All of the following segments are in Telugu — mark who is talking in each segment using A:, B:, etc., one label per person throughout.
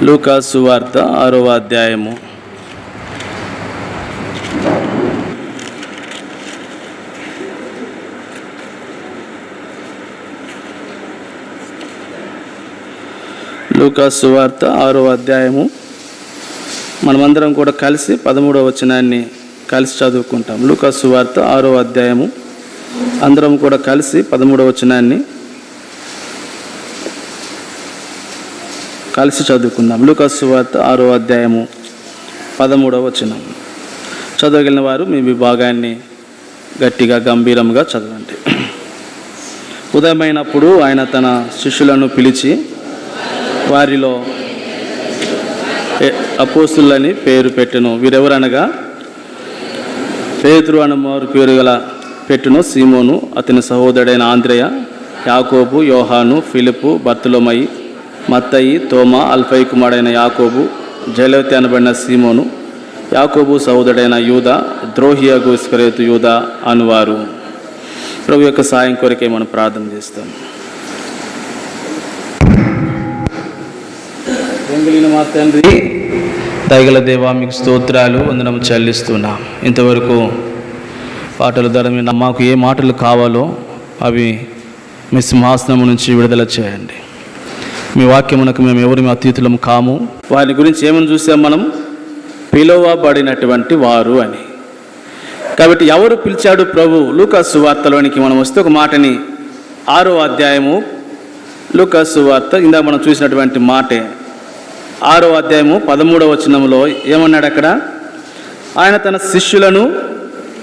A: లూకా సువార్త 6వ అధ్యాయము. లూకా సువార్త 6వ అధ్యాయము. మనమందరం కూడా కలిసి 13వ వచనాన్ని కలిసి చదువుకుంటాం. లూకా సువార్త 6వ అధ్యాయము. అందరం కూడా కలిసి 13వ వచనాన్ని కలిసి చదువుకుందాం. లూకా సువార్త 6వ అధ్యాయము 13వ వచనం. చదవగలిగిన వారు మీ విభాగాన్ని గట్టిగా గంభీరంగా చదవండి. ఉదయమైనప్పుడు ఆయన తన శిష్యులను పిలిచి వారిలో అపోస్తులని పేరు పెట్టెను. వీరెవరనగా పేతురు అను మారు పేరు గల పెట్టును సీమోను, అతని సహోదరుడైన ఆంద్రేయ, యాకోబు, యోహాను, ఫిలిప్పు, బర్తలోమయి, మత్తయి, తోమా, అల్ఫయి కుమారుడైన యాకోబు, జలవతి అనబడిన సీమోను, యాకోబు సహోదరుడైన యూదా, ద్రోహియగు ఇస్కరియోతు యూదా అనువారు. ప్రభు యొక్క సాయం కొరకే మనం ప్రార్థన చేస్తాం. వెంగళిన మా తండ్రి, దయగల దేవా, మీకు స్తోత్రాలు వందనం చెల్లిస్తున్నాం. ఇంతవరకు పాటల ద్వారా మాకు ఏ మాటలు కావాలో అవి మీ సింహాసనం నుంచి విడుదల చేయండి. మీ వాక్యమునకు మేము ఎవరి అతీతులం కాము. వారి గురించి ఏమని చూసాం మనం? పిలువబడినటువంటి వారు అని. కాబట్టి ఎవరు పిలిచాడు ప్రభు? లూకా సువార్తలోనికి మనం వస్తే ఒక మాటని 6వ అధ్యాయము లూకా సువార్త ఇందాక మనం చూసినటువంటి మాటే 6వ అధ్యాయము 13వ వచనంలో ఏమన్నాడు అక్కడ? ఆయన తన శిష్యులను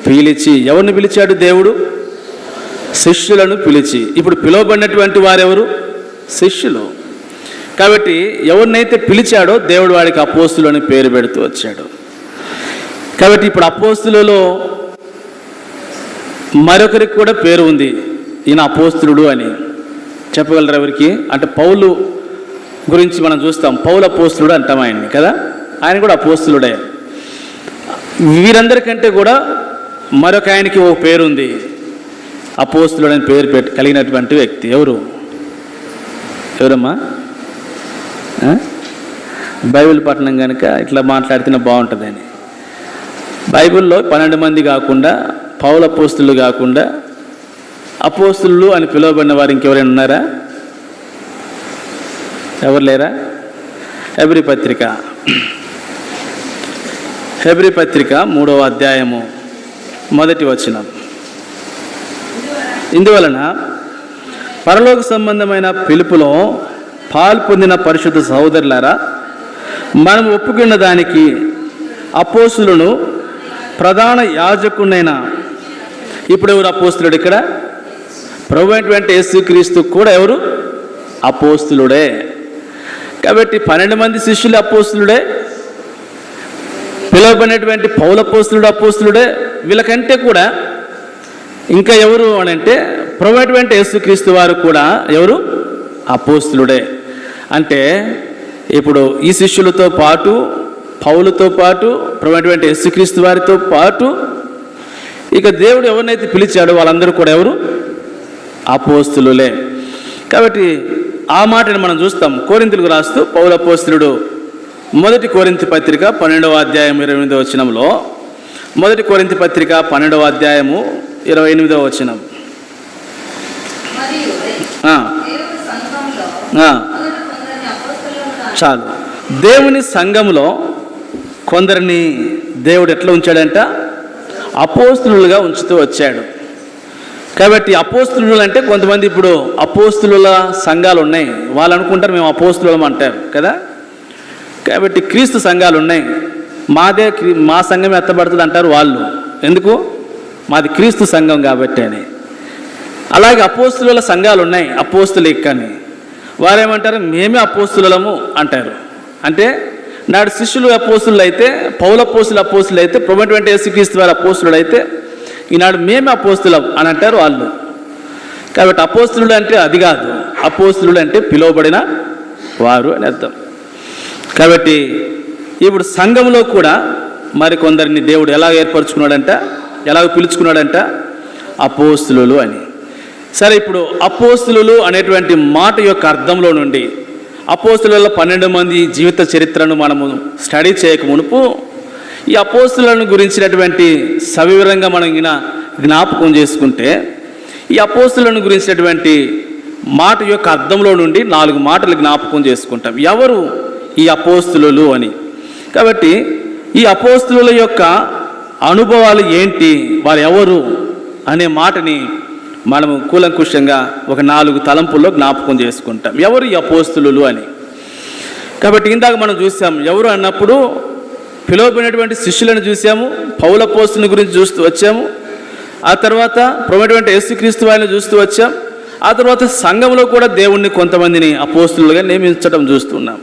A: పిలిచి. ఎవరిని పిలిచాడు దేవుడు? శిష్యులను పిలిచి. ఇప్పుడు పిలువబడినటువంటి వారెవరు? శిష్యులు. కాబట్టి ఎవరినైతే పిలిచాడో దేవుడు వాడికి అపోస్తులని పేరు పెడుతూ వచ్చాడు. కాబట్టి ఇప్పుడు అపోస్తులలో మరొకరికి కూడా పేరు ఉంది, ఈయన అపోస్తులుడు అని. చెప్పగలరు ఎవరికి అంటే? పౌలు గురించి మనం చూస్తాం, పౌలు అపోస్తులుడు అంటాం ఆయన్ని కదా. ఆయన కూడా అపోస్తులుడే. వీరందరికంటే కూడా మరొక ఆయనకి ఓ పేరు ఉంది, అపోస్తులుడు అని పేరు కలిగినటువంటి వ్యక్తి. ఎవరమ్మా? బైబిల్ పఠనం కనుక ఇట్లా మాట్లాడితేనే బాగుంటుందని. బైబిల్లో 12 మంది కాకుండా, పౌలు అపోస్తులు కాకుండా అపోస్తులు అని పిలువబడిన వారు ఇంకెవరైనా ఉన్నారా? ఎవరు లేరా? హెబ్రీ పత్రిక 3వ అధ్యాయము 1వ వచనం. ఇందువలన పరలోక సంబంధమైన పిలుపులో పాలు పొందిన పరిశుద్ధ సహోదరులారా, మనం ఒప్పుకున్న దానికి అపోస్తులను ప్రధాన యాజకునైన, ఇప్పుడు ఎవరు అపోస్తులుడు? ఇక్కడ ప్రభు అయినటువంటి యేసుక్రీస్తు కూడా ఎవరు? అపోస్తులుడే. కాబట్టి 12 మంది శిష్యులు అపోస్తులుడే, పిలువబడినటువంటి పౌలు అపోస్తులుడు అపోస్తులుడే. వీళ్ళకంటే కూడా ఇంకా ఎవరు అని అంటే ప్రభు అయినటువంటి యేసుక్రీస్తు వారు కూడా ఎవరు? అపోస్తులుడే. అంటే ఇప్పుడు ఈ శిష్యులతో పాటు, పౌలుతో పాటు, ప్రభు అయినటువంటి యేసుక్రీస్తు వారితో పాటు ఇక దేవుడు ఎవరినైతే పిలిచాడో వాళ్ళందరూ కూడా ఎవరు? అపోస్తులులే. కాబట్టి ఆ మాటని మనం చూస్తాం. కొరింథీయులకు రాస్తూ పౌలు అపోస్తులుడు 1 కొరింథీ పత్రిక 12వ అధ్యాయం 28వ వచనంలో, 1 కొరింథీ పత్రిక 12వ అధ్యాయము 28వ వచనం. చాలు. దేవుని సంఘంలో కొందరిని దేవుడు ఎట్లా ఉంచాడంట? అపోస్తులుగా ఉంచుతూ వచ్చాడు. కాబట్టి అపోస్తులు అంటే కొంతమంది ఇప్పుడు అపోస్తుల సంఘాలు ఉన్నాయి, వాళ్ళు అనుకుంటారు మేము అపోస్తులం అంటారు కదా. కాబట్టి క్రీస్తు సంఘాలు ఉన్నాయి, మా సంఘం ఎత్తబడుతుంది అంటారు వాళ్ళు. ఎందుకు? మాది క్రీస్తు సంఘం కాబట్టి అని. అలాగే అపోస్తుల సంఘాలు ఉన్నాయి, అపోస్తులిక్ అని. వారేమంటారు? మేమే అపోస్తులము అంటారు. అంటే నాడు శిష్యులు అపోస్తులు అయితే, పౌలు అపోస్తులు అయితే, ప్రభువైన యేసుక్రీస్తు వారి అపోస్తులు అయితే, ఈనాడు మేమే అపోస్తులం అని అంటారు వాళ్ళు. కాబట్టి అపోస్తులుడు అంటే అది కాదు, అపోస్తులుడు అంటే పిలువబడిన వారు అని అర్థం. కాబట్టి ఇప్పుడు సంఘంలో కూడా మరి కొందరిని దేవుడు ఎలా ఏర్పరచుకున్నాడంట, ఎలా పిలుచుకున్నాడంట? అపోస్తులు అని. సరే, ఇప్పుడు అపోస్తులు అనేటువంటి మాట యొక్క అర్థంలో నుండి అపోస్తులలో 12 మంది జీవిత చరిత్రను మనము స్టడీ చేయక మునుపు ఈ అపోస్తులను గురించినటువంటి సవివరంగా మనం జ్ఞాపకం చేసుకుంటే ఈ అపోస్తులను గురించినటువంటి మాట యొక్క అర్థంలో నుండి 4 మాటలు జ్ఞాపకం చేసుకుంటాం. ఎవరు ఈ అపోస్తులు అని. కాబట్టి ఈ అపోస్తుల యొక్క అనుభవాలు ఏంటి, వారు ఎవరు అనే మాటని మనము కూలంకుషంగా ఒక 4 తలంపుల్లో జ్ఞాపకం చేసుకుంటాం. ఎవరు ఈ అపోస్తులు అని. కాబట్టి ఇందాక మనం చూసాం, ఎవరు అన్నప్పుడు పిలువబడినటువంటి శిష్యులను చూసాము, పౌలు అపోస్తుల గురించి చూస్తూ వచ్చాము. ఆ తర్వాత ప్రభువైనటువంటి యేసుక్రీస్తు వారిని చూస్తూ వచ్చాం. ఆ తర్వాత సంఘంలో కూడా దేవుణ్ణి కొంతమందిని అపోస్తులుగా నియమించడం చూస్తున్నాం.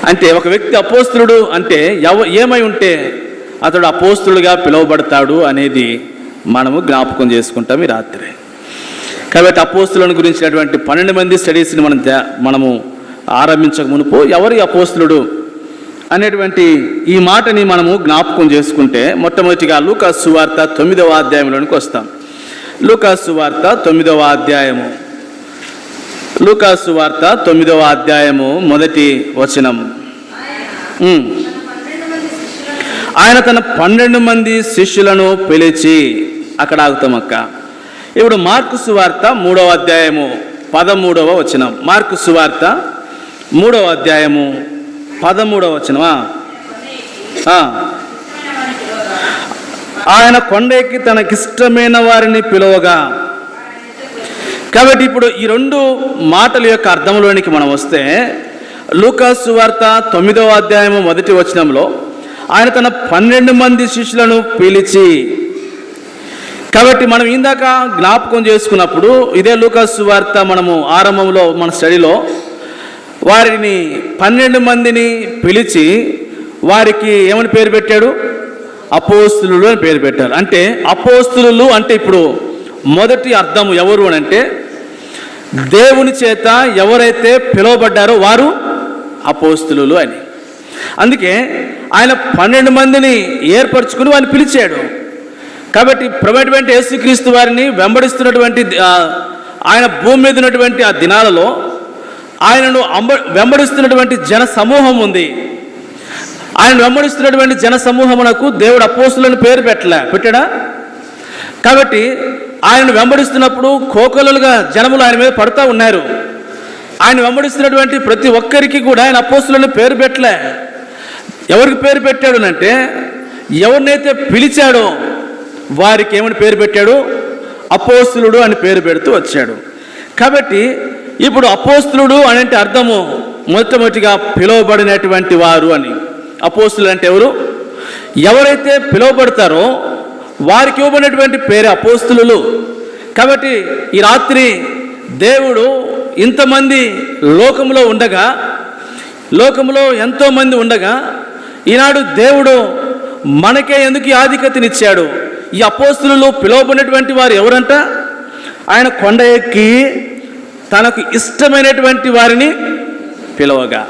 A: అంటే ఒక వ్యక్తి అపోస్తులుడు అంటే ఏమై ఉంటే అతడు అపోస్తులుగా పిలువబడతాడు అనేది మనము జ్ఞాపకం చేసుకుంటాం ఈ రాత్రి. కాబట్టి అపోస్తులను గురించినటువంటి 12 మంది స్టడీస్ని మనము ఆరంభించక మునుపు ఎవరి అపోస్తులుడు అనేటువంటి ఈ మాటని మనము జ్ఞాపకం చేసుకుంటే మొట్టమొదటిగా లూకాసు సువార్త 9వ అధ్యాయంలోనికి వస్తాం. లూకాసు సువార్త 9వ అధ్యాయము. లూకాసు సువార్త 9వ అధ్యాయము మొదటి వచనం. ఆయన తన 12 మంది శిష్యులను పిలిచి, అక్కడ ఆగుతాం అక్క. ఇప్పుడు మార్కు సువార్త 3వ అధ్యాయము 13వ వచనం. మార్కు సువార్త 3వ అధ్యాయము 13వ వచనమా? ఆయన కొండ ఎక్కి తనకిష్టమైన వారిని పిలువగా. కాబట్టి ఇప్పుడు ఈ 2 మాటల యొక్క అర్థంలోనికి మనం వస్తే లూకాసు సువార్త 9వ అధ్యాయము మొదటి వచనంలో ఆయన తన 12 మంది శిష్యులను పిలిచి. కాబట్టి మనం ఇందాక జ్ఞాపకం చేసుకున్నప్పుడు ఇదే లూకాసు సువార్త మనము ఆరంభంలో మన స్టడీలో వారిని 12 మందిని పిలిచి వారికి ఏమని పేరు పెట్టాడు? అపోస్తులు అని పేరు పెట్టారు. అంటే అపోస్తులు అంటే ఇప్పుడు మొదటి అర్థం ఎవరు అని అంటే దేవుని చేత ఎవరైతే పిలువబడ్డారో వారు అపోస్తులు అని. అందుకే ఆయన 12 మందిని ఏర్పరచుకుని వారిని పిలిచాడు. కాబట్టి ప్రభువైనటువంటి యేసుక్రీస్తు వారిని వెంబడిస్తున్నటువంటి ఆయన భూమి మీద ఉన్నటువంటి ఆ దినాలలో ఆయనను వెంబడిస్తున్నటువంటి జన సమూహం ఉంది. ఆయన వెంబడిస్తున్నటువంటి జన సమూహమునకు దేవుడు అపోస్తులను పేరు పెట్టాడా? కాబట్టి ఆయన వెంబడిస్తున్నప్పుడు కోకొల్లలుగా జనములు ఆయన మీద పడుతూ ఉన్నారు. ఆయన వెంబడిస్తున్నటువంటి ప్రతి ఒక్కరికి కూడా ఆయన అపోస్తులను పేరు పెట్టలే. ఎవరికి పేరు పెట్టాడు అంటే ఎవరినైతే పిలిచాడో వారికి ఏమని పేరు పెట్టాడు? అపోస్తులుడు అని పేరు పెడుతూ వచ్చాడు. కాబట్టి ఇప్పుడు అపోస్తులుడు అంటే అర్థము మొట్టమొదటిగా పిలువబడినటువంటి వారు అని. అపోస్తులు అంటే ఎవరు? ఎవరైతే పిలువబడతారో వారికి ఇవ్వబడినటువంటి పేరు అపోస్తులు. కాబట్టి ఈ రాత్రి దేవుడు ఇంతమంది లోకంలో ఎంతోమంది ఉండగా ఈనాడు దేవుడు మనకే ఎందుకు ఆధిక్యతనిచ్చాడు? ఈ అపోస్తులు పిలువబడినటువంటి వారు ఎవరంట? ఆయన కొండ ఎక్కి తనకు ఇష్టమైనటువంటి వారిని పిలవగా.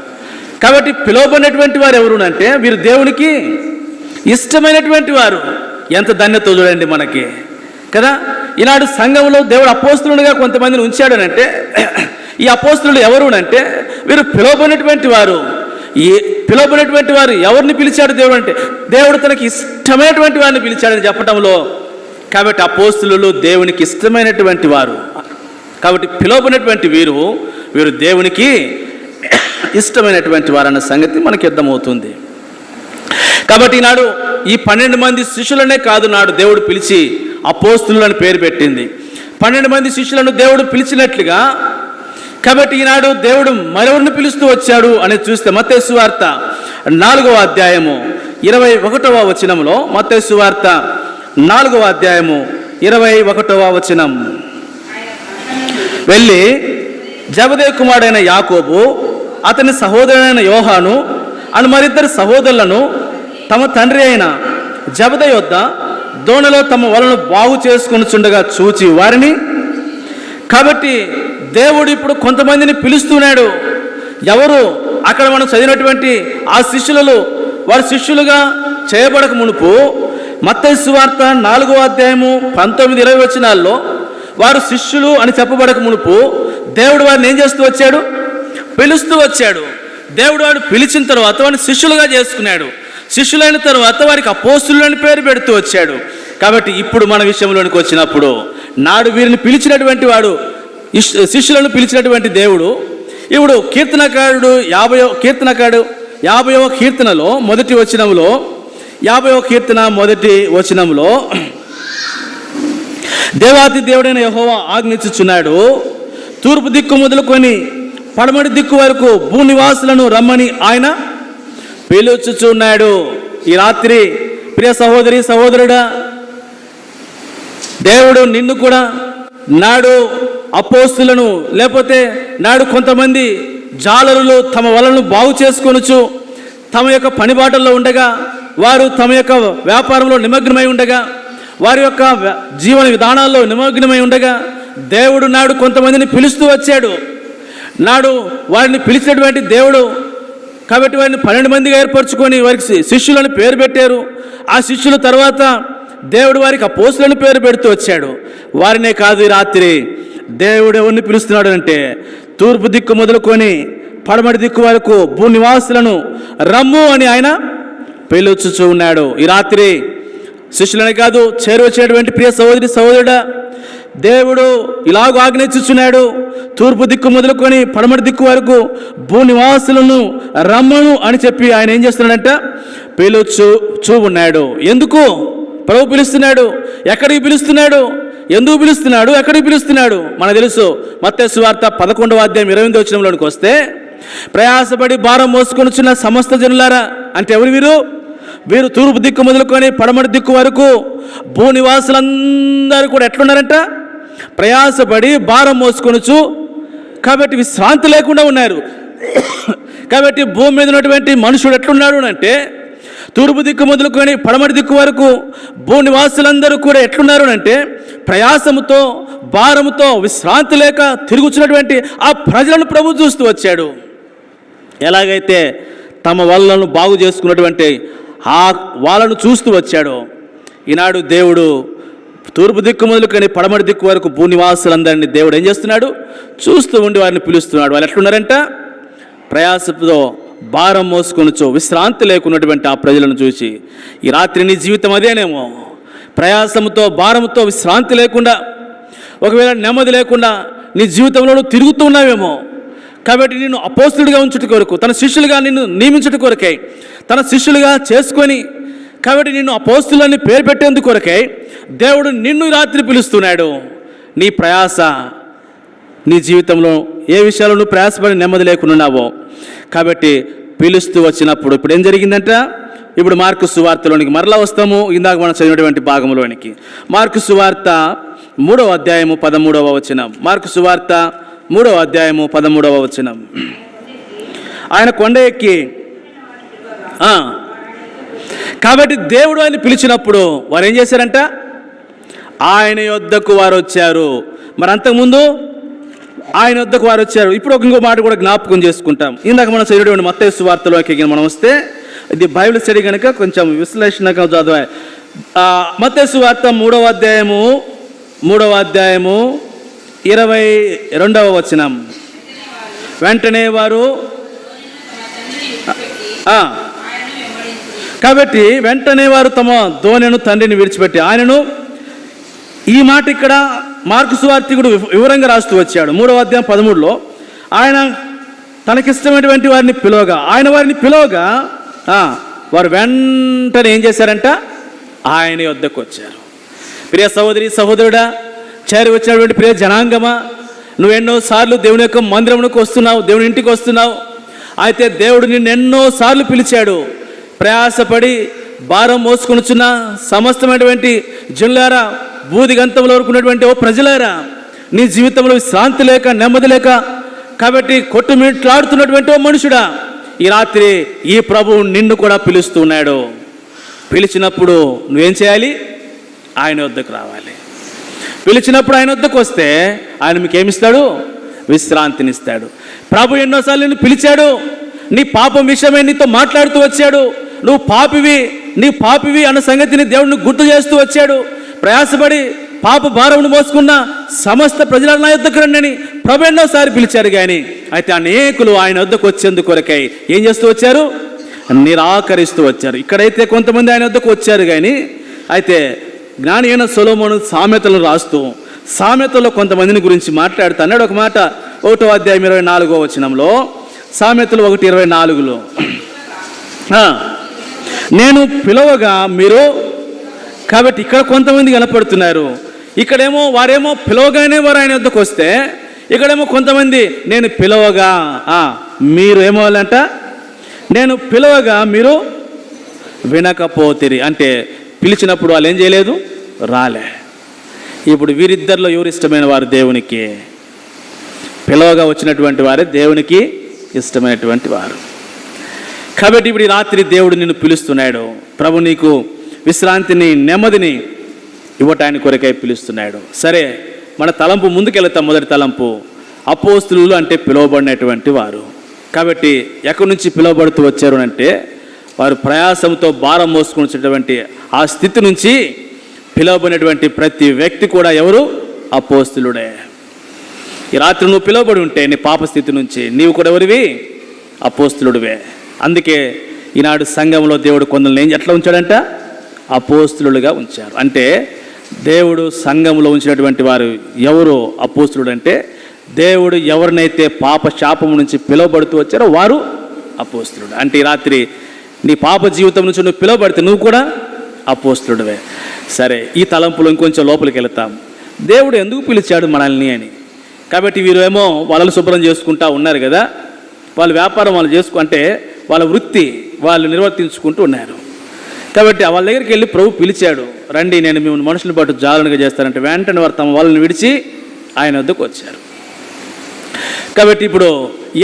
A: కాబట్టి పిలువబడినటువంటి వారు ఎవరు అంటే వీరు దేవునికి ఇష్టమైనటువంటి వారు. ఎంత ధన్యత చూడండి మనకి కదా. ఈనాడు సంఘంలో దేవుడు అపోస్తులుగా కొంతమందిని ఉంచాడు అంటే ఈ అపోస్తులు ఎవరు అంటే వీరు పిలువబడినటువంటి వారు. ఈ పిలువబడినటువంటి వారు ఎవరిని పిలిచాడు దేవుడు అంటే దేవుడు తనకి ఇష్టమైనటువంటి వారిని పిలిచాడని చెప్పడంలో. కాబట్టి అపోస్తులు దేవునికి ఇష్టమైనటువంటి వారు. కాబట్టి పిలువబడినటువంటి వీరు దేవునికి ఇష్టమైనటువంటి వారు అన్న సంగతి మనకి అర్థమవుతుంది. కాబట్టి ఈనాడు ఈ 12 మంది శిష్యులనే కాదు నాడు దేవుడు పిలిచి అపోస్తులు అని పేరు పెట్టింది. 12 మంది శిష్యులను దేవుడు పిలిచినట్లుగా కాబట్టి ఈనాడు దేవుడు మరెవరిని పిలుస్తూ వచ్చాడు అనేది చూస్తే మత్తయి సువార్త 4వ అధ్యాయము 21వ వచనంలో, మత్తయి సువార్త 4వ అధ్యాయము 21వ వచనం. వెళ్ళి జబదేయి కుమారుడైన యాకోబు, అతని సహోదరుడైన యోహాను అని మరిద్దరు సహోదరులను తమ తండ్రి అయిన జబదేయి వద్ద దోణిలో తమ వలను బాగు చేసుకొనుచుండగా చూచి వారిని. కాబట్టి దేవుడు ఇప్పుడు కొంతమందిని పిలుస్తున్నాడు. ఎవరు? అక్కడ మనం చదివినటువంటి ఆ శిష్యులలో వారి శిష్యులుగా చేయబడక మునుపు మత్తయి సువార్త 4వ అధ్యాయము 19-20 వచనాల్లో వారు శిష్యులు అని చెప్పబడక మునుపు దేవుడు వారిని ఏం చేస్తూ వచ్చాడు? పిలుస్తూ వచ్చాడు. దేవుడు వాడు పిలిచిన తర్వాత వారిని శిష్యులుగా చేసుకున్నాడు. శిష్యులైన తర్వాత వారికి అపోస్తులు అని పేరు పెడుతూ వచ్చాడు. కాబట్టి ఇప్పుడు మన విషయంలోనికి వచ్చినప్పుడు నాడు వీరిని పిలిచినటువంటి వాడు, శిష్యులను పిలిచినటువంటి దేవుడు ఇప్పుడు కీర్తనకారుడు 50వ కీర్తనలో మొదటి వచనంలో 50వ కీర్తన మొదటి వచనంలో దేవాతి దేవుడైన యెహోవా ఆజ్ఞించుచున్నాడు, తూర్పు దిక్కు మొదలుకొని పడమటి దిక్కు వరకు భూనివాసులను రమ్మని ఆయన పిలుచుచున్నాడు. ఈ రాత్రి ప్రియ సహోదరి సహోదరుడా, దేవుడు నిన్ను కూడా నాడు అపోస్తులను లేకపోతే నాడు కొంతమంది జాలరులు తమ వలలను బాగు చేసుకొనుచు తమ యొక్క పనిబాటల్లో ఉండగా, వారు తమ యొక్క వ్యాపారంలో నిమగ్నమై ఉండగా, వారి యొక్క జీవన విధానాల్లో నిమగ్నమై ఉండగా దేవుడు నాడు కొంతమందిని పిలుస్తూ వచ్చాడు. నాడు వారిని పిలిచినటువంటి దేవుడు కాబట్టి వారిని 12 మందిగా ఏర్పరచుకొని వారికి శిష్యులను పేరు పెట్టారు. ఆ శిష్యుల తర్వాత దేవుడు వారికి అపోస్తులను పేరు పెడుతూ వచ్చాడు. వారినే కాదు, ఈ రాత్రి దేవుడు ఎవరిని పిలుస్తున్నాడు అంటే తూర్పు దిక్కు మొదలుకొని పడమటి దిక్కు వరకు భూనివాసులను రమ్ము అని ఆయన పిలుచుచూ ఉన్నాడు. ఈ రాత్రి శిష్యులనే కాదు, చేరువచ్చినటువంటి ప్రియ సహోదరి సహోదరుడా, దేవుడు ఇలాగ ఆజ్ఞించుచున్నాడు, తూర్పు దిక్కు మొదలుకొని పడమటి దిక్కు వరకు భూనివాసులను రమ్మను అని చెప్పి ఆయన ఏం చేస్తున్నాడంట? పిలుచూ ఉన్నాడు. ఎందుకు ప్రభు పిలుస్తున్నాడు? ఎక్కడికి పిలుస్తున్నాడు? ఎందుకు పిలుస్తున్నాడు? ఎక్కడికి పిలుస్తున్నాడు? మనకు తెలుసు. మత్తయి సువార్త 11వ అధ్యాయం 28వ వచనంలోనికి వస్తే, ప్రయాసపడి భారం మోసుకొనుచున్న సమస్త జనులారా, అంటే ఎవరు వీరు? వీరు తూర్పు దిక్కు మొదలుకొని పడమటి దిక్కు వరకు భూనివాసులందరూ కూడా ఎట్లున్నారంట? ప్రయాసపడి భారం మోసుకొనుచు, కాబట్టి విశ్రాంతి లేకుండా ఉన్నారు. కాబట్టి భూమి మీద ఉన్నటువంటి మనుషుడు ఎట్లున్నాడు అంటే, తూర్పు దిక్కు మొదలుకొని పడమటి దిక్కు వరకు భూనివాసులందరూ కూడా ఎట్లున్నారు అంటే ప్రయాసముతో భారముతో విశ్రాంతి లేక తిరుగుతున్నటువంటి ఆ ప్రజలను ప్రభు చూస్తూ వచ్చాడు. ఎలాగైతే తమ వాళ్ళను బాగు చేసుకున్నటువంటి ఆ వాళ్ళను చూస్తూ వచ్చాడు, ఈనాడు దేవుడు తూర్పు దిక్కు మొదలుకొని పడమటి దిక్కు వరకు భూనివాసులందరినీ దేవుడు ఏం చేస్తున్నాడు? చూస్తూ ఉండి వారిని పిలుస్తున్నాడు. వాళ్ళు ఎట్లున్నారంట? ప్రయాసతో భారం మోసుకొనుచో విశ్రాంతి లేకున్నటువంటి ఆ ప్రజలను చూసి, ఈ రాత్రి నీ జీవితం అదేనేమో. ప్రయాసంతో భారంతో విశ్రాంతి లేకుండా, ఒకవేళ నెమ్మది లేకుండా నీ జీవితంలో తిరుగుతూ ఉన్నావేమో. కాబట్టి నిన్ను అపోస్తులుగా ఉంచుట కొరకు, తన శిష్యులుగా నిన్ను నియమించుట కొరకై, తన శిష్యులుగా చేసుకొని, కాబట్టి నిన్ను అపోస్తులని పేరు పెట్టేందుకు కొరకై దేవుడు నిన్ను రాత్రి పిలుస్తున్నాడు. నీ ప్రయాస, నీ జీవితంలో ఏ విషయాల్లో నువ్వు ప్రయాసపడి నెమ్మది లేకుండా ఉన్నావో, కాబట్టి పిలుస్తూ వచ్చినప్పుడు ఇప్పుడు ఏం జరిగిందంట? ఇప్పుడు మార్కు సువార్తలోనికి మరలా వస్తాము. ఇందాక మనం చదివినటువంటి భాగంలోనికి మార్కు సువార్త 3వ అధ్యాయము 13వ వచనం. మార్కు సువార్త 3వ అధ్యాయము 13వ వచనం. ఆయన కొండ ఎక్కి, కాబట్టి దేవుడు ఆయన పిలిచినప్పుడు వారు ఏం చేశారంట? ఆయన యొద్దకు వారు వచ్చారు. మరి అంతకుముందు ఆయన వద్దకు వారు వచ్చారు. ఇప్పుడు ఇంకో మాట కూడా జ్ఞాపకం చేసుకుంటాం. ఇందాక మనం చదివేటువంటి మత్తయి సువార్తలోకి మనం వస్తే, ఇది బైబిల్ స్టడీ కనుక కొంచెం విశ్లేషణగా చదివా. మత్తయి సువార్త 3వ అధ్యాయము 22వ వచనం. వెంటనే వారు కాబట్టి వెంటనే వారు తమ దోణెను తండ్రిని విడిచిపెట్టి ఆయనను, ఈ మాట ఇక్కడ మార్కు సువార్తికుడు వివరంగా రాస్తూ వచ్చాడు. 3వ అధ్యాయం 13లో ఆయన తనకిష్టమైనటువంటి వారిని పిలవగా, వారిని పిలవగా వారు వెంటనే ఏం చేశారంట? ఆయన వద్దకు వచ్చారు. ప్రియ సహోదరి సహోదరుడా, చేరి వచ్చినటువంటి ప్రియ జనాంగమా, నువ్వెన్నోసార్లు దేవుని యొక్క మందిరమునకు వస్తున్నావు, దేవుని ఇంటికి వస్తున్నావు. అయితే దేవుడు నిన్ను ఎన్నోసార్లు పిలిచాడు. ప్రయాసపడి భారం మోసుకొనుచున్న సమస్తమైనటువంటి జనులారా, బూది గంతంలో వరకు ఉన్నటువంటి ఓ ప్రజలారా, నీ జీవితంలో విశ్రాంతి లేక నెమ్మది లేక, కాబట్టి కొట్టుమిట్లాడుతున్నటువంటి ఓ మనుషుడా, ఈ రాత్రి ఈ ప్రభువు నిన్ను కూడా పిలుస్తున్నాడు. పిలిచినప్పుడు నువ్వేం చేయాలి? ఆయన వద్దకు రావాలి. పిలిచినప్పుడు ఆయన వద్దకు వస్తే ఆయన మీకు ఏమిస్తాడు? విశ్రాంతినిస్తాడు. ప్రభు ఎన్నోసార్లు నిన్ను పిలిచాడు. నీ పాపం విషయమే నీతో మాట్లాడుతూ వచ్చాడు. నువ్వు పాపివి, నీ పాపివి అన్న సంగతిని దేవుడిని గుర్తు చేస్తూ వచ్చాడు. ప్రయాసపడి పాప భారమును మోసుకున్న సమస్త ప్రజల నా యొద్దకు రండి అని ప్రభు ఎన్నోసారి పిలిచారు. కానీ అయితే అనేకులు ఆయన వద్దకు వచ్చేందుకు కొరకై ఏం చేస్తూ వచ్చారు? నిరాకరిస్తూ వచ్చారు. ఇక్కడైతే కొంతమంది ఆయన వద్దకు వచ్చారు. కానీ అయితే జ్ఞాని అయిన సొలొమోను సామెతలను రాస్తూ సామెతల్లో కొంతమందిని గురించి మాట్లాడుతూ అన్నాడు. ఒక మాట 1వ అధ్యాయం 24వ వచనంలో, సామెతలు 1:24లో, నేను పిలవగా మీరు. కాబట్టి ఇక్కడ కొంతమంది కనపడుతున్నారు. ఇక్కడేమో వారేమో పిలవగానే వారు ఆయన వద్దకు వస్తే, ఇక్కడేమో కొంతమంది నేను పిలవగా మీరు ఏమోవాలంట, నేను పిలవగా మీరు వినకపోతిరి. అంటే పిలిచినప్పుడు వాళ్ళు ఏం చేయలేదు, రాలే. ఇప్పుడు వీరిద్దరిలో ఎవరు ఇష్టమైన వారు దేవునికి? పిలవగా వచ్చినటువంటి వారే దేవునికి ఇష్టమైనటువంటి వారు. కాబట్టి ఇప్పుడు ఈ రాత్రి దేవుడు నిన్ను పిలుస్తున్నాడు. ప్రభు నీకు విశ్రాంతిని, నెమ్మదిని ఇవ్వటానికి కొరకై పిలుస్తున్నాడు. సరే, మన తలంపు ముందుకెళ్తాం. మొదటి తలంపు, అపోస్తులు అంటే పిలువబడినటువంటి వారు. కాబట్టి ఎక్కడి నుంచి పిలువబడుతూ వచ్చారు అంటే, వారు ప్రయాసంతో భారం మోసుకునేటువంటి ఆ స్థితి నుంచి పిలువబడినటువంటి ప్రతి వ్యక్తి కూడా ఎవరు? అపోస్తులుడే. ఈ రాత్రి నువ్వు పిలువబడి ఉంటే నీ పాప స్థితి నుంచి నీవు కూడా ఎవరివి? అపోస్తులుడివే. అందుకే ఈనాడు సంఘంలో దేవుడు కొందరిని ఎట్లా ఉంచాడంట? అపోస్తులుగా ఉంచారు. అంటే దేవుడు సంఘంలో ఉంచినటువంటి వారు ఎవరు అపోస్తులుడు అంటే, దేవుడు ఎవరినైతే పాప శాపం నుంచి పిలువబడుతూ వచ్చారో వారు అపోస్తులుడు. అంటే ఈ రాత్రి నీ పాప జీవితం నుంచి నువ్వు పిలువబడితే నువ్వు కూడా అపోస్తులుడివే. సరే, ఈ తలంపులో ఇంకొంచెం లోపలికి వెళతాం. దేవుడు ఎందుకు పిలిచాడు మనల్ని అని. కాబట్టి వీరేమో వాళ్ళని శుభ్రం చేసుకుంటా ఉన్నారు కదా, వాళ్ళ వ్యాపారం వాళ్ళు అంటే వాళ్ళ వృత్తి వాళ్ళు నిర్వర్తించుకుంటూ ఉన్నారు. కాబట్టి వాళ్ళ దగ్గరికి వెళ్ళి ప్రభు పిలిచాడు, రండి నేను మిమ్మల్ని మనుషులు బట్టి జాలనగా చేస్తానంటే వెంటనే వారు తమ వాళ్ళని విడిచి ఆయన వద్దకు వచ్చారు. కాబట్టి ఇప్పుడు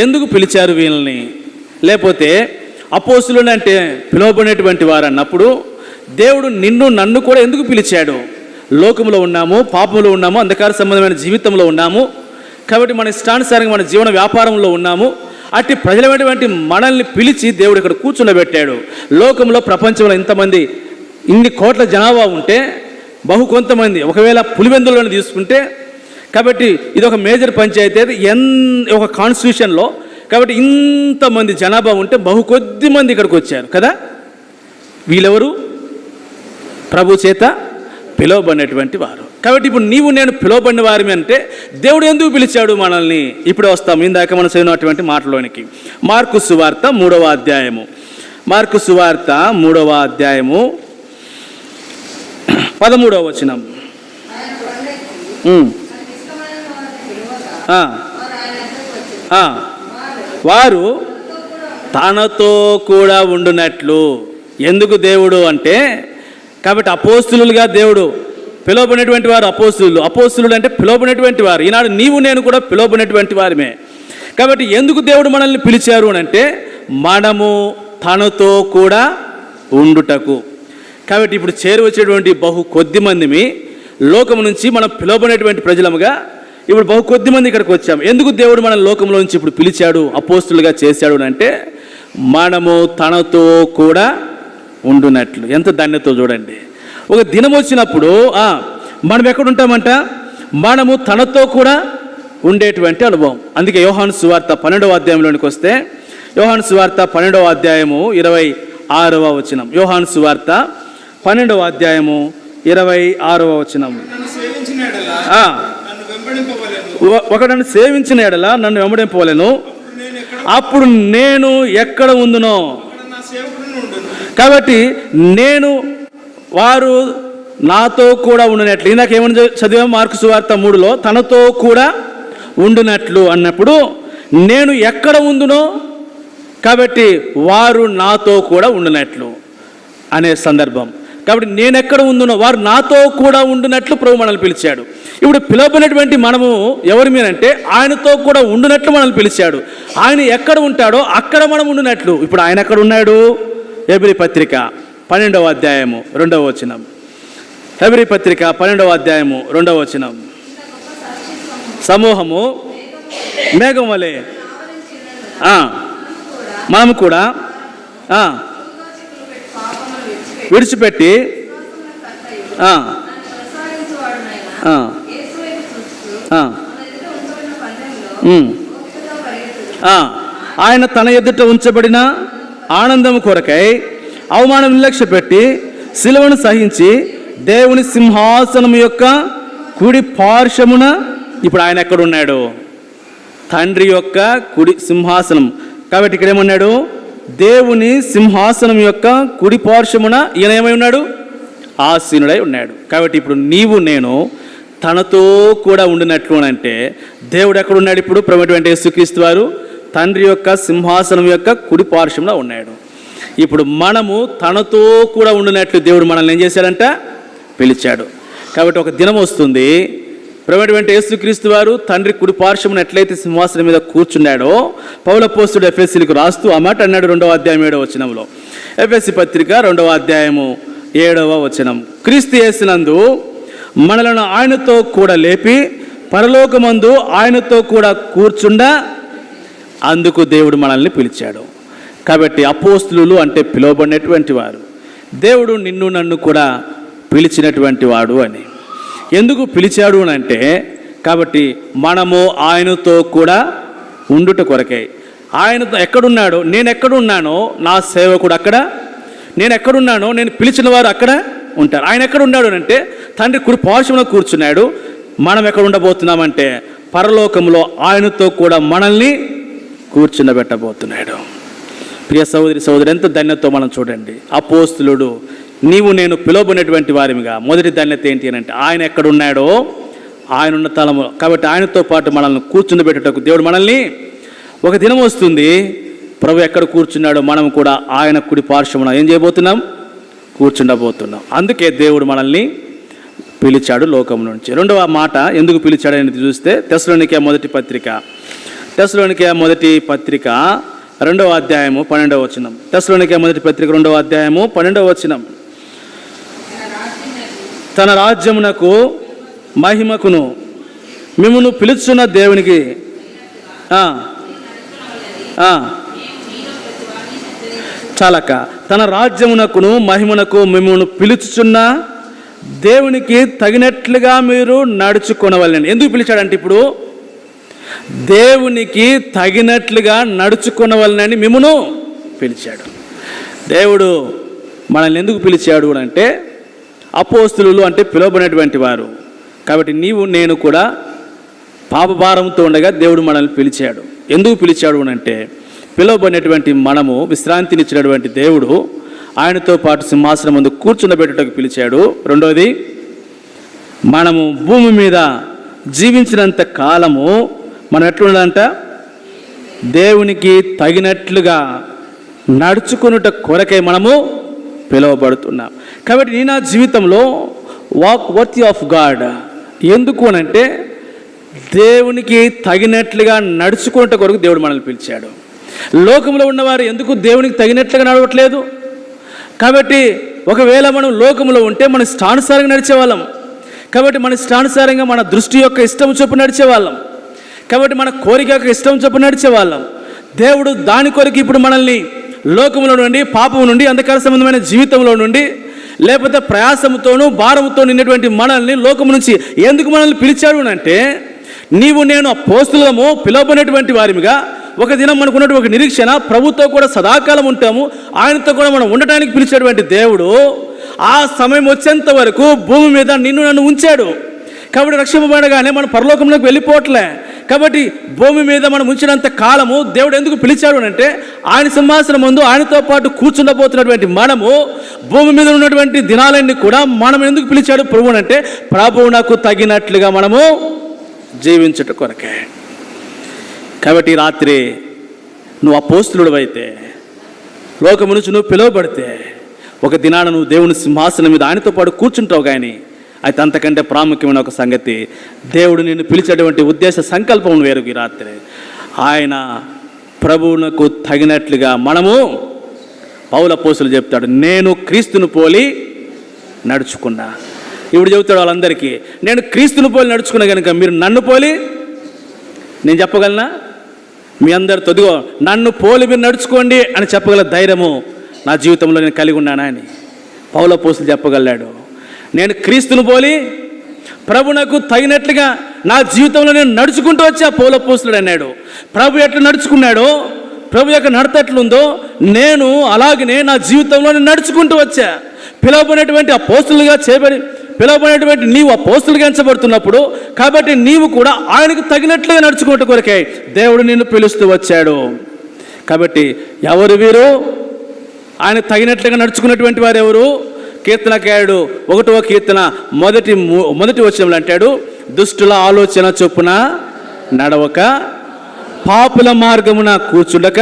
A: ఎందుకు పిలిచారు వీళ్ళని? లేకపోతే అపోస్తులు అంటే పిలువబడినటువంటి వారు అన్నప్పుడు దేవుడు నిన్ను నన్ను కూడా ఎందుకు పిలిచాడు? లోకంలో ఉన్నాము, పాపంలో ఉన్నాము, అంధకార సంబంధమైన జీవితంలో ఉన్నాము. కాబట్టి మన ఇష్టానుసారంగా మన జీవన వ్యాపారంలో ఉన్నాము. అట్టి ప్రజలమైనటువంటి మనల్ని పిలిచి దేవుడు ఇక్కడ కూర్చుండబెట్టాడు. లోకంలో ప్రపంచంలో ఇంతమంది ఇన్ని కోట్ల జనాభా ఉంటే కొంతమంది ఒకవేళ పులివెందులను తీసుకుంటే, కాబట్టి ఇది ఒక మేజర్ పంచాయతీ ఒక కాన్స్టిట్యూషన్లో. కాబట్టి ఇంతమంది జనాభా ఉంటే కొద్ది మంది ఇక్కడికి వచ్చారు కదా. వీళ్ళెవరు? ప్రభు చేత పిలువబడినటువంటి వారు. కాబట్టి ఇప్పుడు నీవు నేను పిలువబడిన వారిని అంటే దేవుడు ఎందుకు పిలిచాడు మనల్ని? ఇప్పుడే వస్తాం ఇందాక మనం చదివినటువంటి మాటలోనికి. మార్కు సువార్త 3వ అధ్యాయము. మార్కు సువార్త 3వ అధ్యాయము 13వ వచనం. వారు తనతో కూడా ఉండునట్లు. ఎందుకు దేవుడు అంటే, కాబట్టి అపోస్తులుగా దేవుడు పిలువబడినటువంటి వారు అపోస్తులు అంటే పిలువబడినటువంటి వారు. ఈనాడు నీవు నేను కూడా పిలువబడినటువంటి వారిమే. కాబట్టి ఎందుకు దేవుడు మనల్ని పిలిచారు అని అంటే, మనము తనతో కూడా ఉండుటకు. కాబట్టి ఇప్పుడు చేరువచ్చేటువంటి కొద్ది మందిమి లోకం నుంచి మనం పిలువబడినటువంటి ప్రజలముగా ఇప్పుడు కొద్ది మంది ఇక్కడికి వచ్చాము. ఎందుకు దేవుడు మన లోకంలో నుంచి ఇప్పుడు పిలిచాడు, అపోస్తులుగా చేశాడు అంటే, మనము తనతో కూడా ఉండునట్లు. ఎంత ధన్యతో చూడండి. ఒక దినం వచ్చినప్పుడు మనం ఎక్కడుంటామంట? మనము తనతో కూడా ఉండేటువంటి అనుభవం. అందుకే యోహాను సువార్త 12వ అధ్యాయంలోనికి వస్తే, యోహాను సువార్త 12వ అధ్యాయము 26వ వచనం. యోహాను సువార్త 12వ అధ్యాయము 26వ వచనం. ఒకడను సేవించిన ఎడల నన్ను వెంబడింపవలెను, అప్పుడు నేను ఎక్కడ ఉందునో. కాబట్టి నేను వారు నాతో కూడా ఉండునట్లు. ఇందాక ఏమని చదివాము? మార్కు సువార్త 3లో తనతో కూడా ఉండునట్లు అన్నప్పుడు నేను ఎక్కడ ఉందునో, కాబట్టి వారు నాతో కూడా ఉండునట్లు అనే సందర్భం. కాబట్టి నేను ఎక్కడ ఉందునో వారు నాతో కూడా ఉండునట్లు ప్రభు మనల్ని పిలిచాడు. ఇప్పుడు పిలువబడినటువంటి మనము ఎవరి మీదంటే ఆయనతో కూడా ఉండునట్లు మనల్ని పిలిచాడు. ఆయన ఎక్కడ ఉంటాడో అక్కడ మనం ఉండునట్లు. ఇప్పుడు ఆయన ఎక్కడ ఉన్నాడు? హెబ్రీ పత్రిక 12వ అధ్యాయము 2వ వచనం. హెబ్రీ పత్రిక 12వ అధ్యాయము 2వ వచనం. సమూహము మేఘం వలె మనము కూడా విడిచిపెట్టి ఆ, ఆ, ఆ. ఆయన తన ఎదుట ఉంచబడిన ఆనందము కొరకై అవమానం నిర్లక్ష్య పెట్టి శిలువను సహించి దేవుని సింహాసనం యొక్క కుడి పార్శ్వమున, ఇప్పుడు ఆయన ఎక్కడున్నాడు? తండ్రి యొక్క కుడి సింహాసనం. కాబట్టి ఇక్కడ ఏమన్నాడు? దేవుని సింహాసనం యొక్క కుడి పార్శ్వమున ఈయన ఏమై ఉన్నాడు? ఆసీనుడై ఉన్నాడు. కాబట్టి ఇప్పుడు నీవు నేను తనతో కూడా ఉండినట్లు అంటే దేవుడు ఎక్కడున్నాడు? ఇప్పుడు ప్రభువైన యేసుక్రీస్తు వారు తండ్రి యొక్క సింహాసనం యొక్క కుడి పార్శ్వమున ఉన్నాడు. ఇప్పుడు మనము తనతో కూడా ఉండినట్లు దేవుడు మనల్ని ఏం చేశాడంట? పిలిచాడు. కాబట్టి ఒక దినం వస్తుంది, ప్రభువైన యేసుక్రీస్తు వారు తండ్రి కుడి పార్శ్వమున ఎట్లయితే సింహాసనం మీద కూర్చున్నాడో, పౌలు అపోస్తలుడు ఎఫెసీలకు రాస్తూ ఆ మాట అన్నాడు 2వ అధ్యాయం 7వ వచనంలో. ఎఫెసీ పత్రిక 2వ అధ్యాయము 7వ వచనం. క్రీస్తు యేసునందు మనలను ఆయనతో కూడా లేపి పరలోకమందు ఆయనతో కూడా కూర్చుండా అందుకు దేవుడు మనల్ని పిలిచాడు. కాబట్టి అపోస్తలులు అంటే పిలువబడినటువంటి వారు, దేవుడు నిన్ను నన్ను కూడా పిలిచినటువంటి వాడు అని. ఎందుకు పిలిచాడు అని అంటే, కాబట్టి మనము ఆయనతో కూడా ఉండుట కొరకై. ఆయనతో ఎక్కడున్నాడో, నేను ఎక్కడున్నానో నా సేవకుడు అక్కడ, నేను ఎక్కడున్నానో నేను పిలిచిన వారు అక్కడ ఉంటారు. ఆయన ఎక్కడ ఉన్నాడు అంటే తండ్రి కుడి పార్శ్వమున కూర్చున్నాడు. మనం ఎక్కడ ఉండబోతున్నామంటే పరలోకంలో ఆయనతో కూడా మనల్ని కూర్చుండబెట్టబోతున్నాడు. ప్రియ సహోదరి సహోదరు, ఎంత ధన్యతో మనం చూడండి. అపోస్తలుడు నీవు నేను పిలువబడినటువంటి వారిగా మొదటి ధన్యత ఏంటి అని అంటే ఆయన ఎక్కడున్నాడో ఆయన ఉన్న తలము. కాబట్టి ఆయనతో పాటు మనల్ని కూర్చుండబెట్టుటకు దేవుడు మనల్ని, ఒక దినం వస్తుంది ప్రభు ఎక్కడ కూర్చున్నాడో మనం కూడా ఆయన కుడి పార్శ్వమున ఏం చేయబోతున్నాం? కూర్చుండబోతున్నాం. అందుకే దేవుడు మనల్ని పిలిచాడు లోకం నుంచి. రెండవ మాట ఎందుకు పిలిచాడు అనేది చూస్తే తెస్సలోనికే మొదటి పత్రిక 2వ అధ్యాయము 12వ వచనం. తెస్సలోనికే మొదటి పత్రిక 2వ అధ్యాయము 12వ వచనం. తన రాజ్యమునకు మహిమకును మిమ్మును పిలుచున్న దేవునికి చాలక తన రాజ్యమునకును మహిమనకు మిమ్మును పిలుచుచున్న దేవునికి తగినట్లుగా మీరు నడుచుకొనవలెను. ఎందుకు పిలిచాడంటే ఇప్పుడు దేవునికి తగినట్లుగా నడుచుకొనవలెనని మిమ్మును పిలిచాడు. దేవుడు మనల్ని ఎందుకు పిలిచాడు అంటే అపోస్తలులు అంటే పిలువబడినటువంటి వారు. కాబట్టి నీవు నేను కూడా పాపభారంతో ఉండగా దేవుడు మనల్ని పిలిచాడు. ఎందుకు పిలిచాడు అంటే పిలువబడినటువంటి మనము విశ్రాంతినిచ్చినటువంటి దేవుడు ఆయనతో పాటు సింహాసనం ముందు కూర్చుండబెట్టుటకు పిలిచాడు. రెండవది, మనము భూమి మీద జీవించినంత కాలము మనం ఎట్లుండాలంట? దేవునికి తగినట్లుగా నడుచుకున్నట కొరకై మనము పిలువబడుతున్నాం. కాబట్టి నీ నా జీవితంలో వాక్ వర్తీ ఆఫ్ గాడ్. ఎందుకు అనంటే దేవునికి తగినట్లుగా నడుచుకున్నట కొరకు దేవుడు మనల్ని పిలిచాడు. లోకంలో ఉన్నవారు ఎందుకు దేవునికి తగినట్లుగా నడవట్లేదు? కాబట్టి ఒకవేళ మనం లోకంలో ఉంటే మన ఇష్టానుసారంగా నడిచేవాళ్ళం. కాబట్టి మన ఇష్టానుసారంగా మన దృష్టి యొక్క ఇష్టం చొప్పున నడిచేవాళ్ళం. కాబట్టి మన కోరిక యొక్క ఇష్టం చొప్పున నడిచేవాళ్ళం. దేవుడు దాని కొరకు ఇప్పుడు మనల్ని లోకంలో నుండి, పాపం నుండి, అంధకార సంబంధమైన జీవితంలో నుండి, లేకపోతే ప్రయాసంతోనూ భారంతో నిన్నటువంటి మనల్ని లోకం నుంచి ఎందుకు మనల్ని పిలిచాడు అంటే నీవు నేను అపోస్తలులము పిలువబడినటువంటి వారిగా ఒక దినం మనకున్నటువంటి ఒక నిరీక్షణ ప్రభుతో కూడా సదాకాలం ఉంటాము, ఆయనతో కూడా మనం ఉండటానికి పిలిచేటువంటి దేవుడు ఆ సమయం వచ్చేంత వరకు భూమి మీద నిన్ను నన్ను ఉంచాడు. కాబట్టి రక్షింపబడగానే మనం పరలోకంలోకి వెళ్ళిపోవట్లే. కాబట్టి భూమి మీద మనం ఉంచినంత కాలము దేవుడు ఎందుకు పిలిచాడు అంటే ఆయన సింహాసనం ముందు ఆయనతో పాటు కూర్చుండబోతున్నటువంటి మనము భూమి మీద ఉన్నటువంటి దినాలన్నీ కూడా మనం ఎందుకు పిలిచాడు ప్రభువు అంటే ప్రభువునకు తగినట్లుగా మనము జీవించుట కొరకే. కాబట్టి రాత్రి నువ్వు అపోస్తలుడు అయితే, లోకము నుంచి నువ్వు పిలువబడితే ఒక దినాన నువ్వు దేవుని సింహాసనం మీద ఆయనతో పాటు కూర్చుంటావు. కానీ అయితే అంతకంటే ప్రాముఖ్యమైన ఒక సంగతి, దేవుడు నిన్ను పిలిచేటువంటి ఉద్దేశ సంకల్పం వేరు. ఈ రాత్రి ఆయన ప్రభువునకు తగినట్లుగా మనము, పౌలు అపోస్తలుడు చెప్తాడు, నేను క్రీస్తును పోలి నడుచుకున్నా. ఇప్పుడు చెబుతాడు వాళ్ళందరికీ, నేను క్రీస్తును పోలి నడుచుకున్నా కనుక మీరు నన్ను పోలి, నేను చెప్పగలనా? మీ అందరు తొదిగో నన్ను పోలి మీరు నడుచుకోండి అని చెప్పగల ధైర్యము నా జీవితంలో నేను కలిగి ఉన్నానా అని పౌలు అపోస్తలుడు చెప్పగలిగాడు. నేను క్రీస్తును పోలి ప్రభునకు తగినట్లుగా నా జీవితంలో నేను నడుచుకుంటూ వచ్చా పౌలపోస్తులుడు అన్నాడు. ప్రభు ఎట్లా నడుచుకున్నాడో, ప్రభు యొక్క నడత ఎట్లుందో నేను అలాగనే నా జీవితంలో నేను నడుచుకుంటూ వచ్చా. పిలువబడినటువంటి అపోస్తులుగా చేయబడి పిలువబడినటువంటి నీవు అపోస్తులుగా ఎంచబడుతున్నప్పుడు కాబట్టి నీవు కూడా ఆయనకు తగినట్లుగా నడుచుకుంటూ కొరకే దేవుడు నిన్ను పిలుస్తూ వచ్చాడు. కాబట్టి ఎవరు వీరు? ఆయన తగినట్లుగా నడుచుకున్నటువంటి వారు ఎవరు? కీర్తనకారుడు 1వ కీర్తన మొదటి వచనంలో అంటాడు, దుష్టుల ఆలోచన చొప్పున నడవక, పాపుల మార్గమున కూర్చుండక,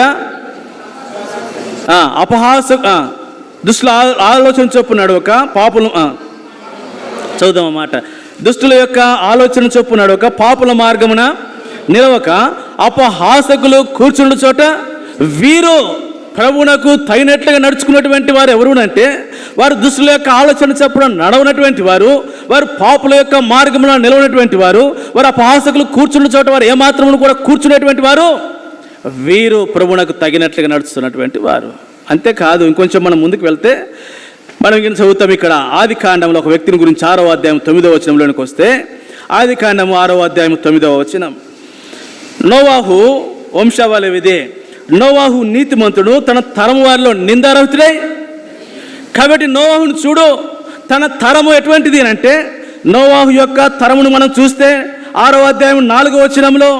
A: దుష్టుల ఆలోచన చొప్పున నడవక, పాపుల చదువుదాం అన్నమాట. దుష్టుల యొక్క ఆలోచన చొప్పున నడవక, పాపుల మార్గమున నిలవక, అపహాసకులు కూర్చుండు చోట వీరు ప్రభువునకు తగినట్లుగా నడుచుకున్నటువంటి వారు ఎవరు అంటే వారు దుష్టుల యొక్క ఆలోచన చొప్పున నడవనటువంటి వారు, వారు పాపుల యొక్క మార్గంలో నిలవనటువంటి వారు, వారు అపహాసకులు కూర్చున్న చోట వారు ఏమాత్రమును కూడా కూర్చున్నటువంటి వారు, వీరు ప్రభువునకు తగినట్లుగా నడుస్తున్నటువంటి వారు. అంతేకాదు, ఇంకొంచెం మనం ముందుకు వెళ్తే మనం చదువుతాం ఇక్కడ ఆది కాండంలో ఒక వ్యక్తిని గురించి 6వ అధ్యాయం 9వ వచనంలోనికి వస్తే, ఆది కాండం 6వ అధ్యాయం 9వ వచనం, నోవాహు వంశావళి ఇదే. నోవాహు నీతిమంతుడు, తన తరము వారిలో నిందారహితుడై. కాబట్టి నోవాహును చూడు, తన తరము ఎటువంటిది అంటే, నోవాహు యొక్క తరమును మనం చూస్తే 6వ అధ్యాయం 4వ వచనంలో,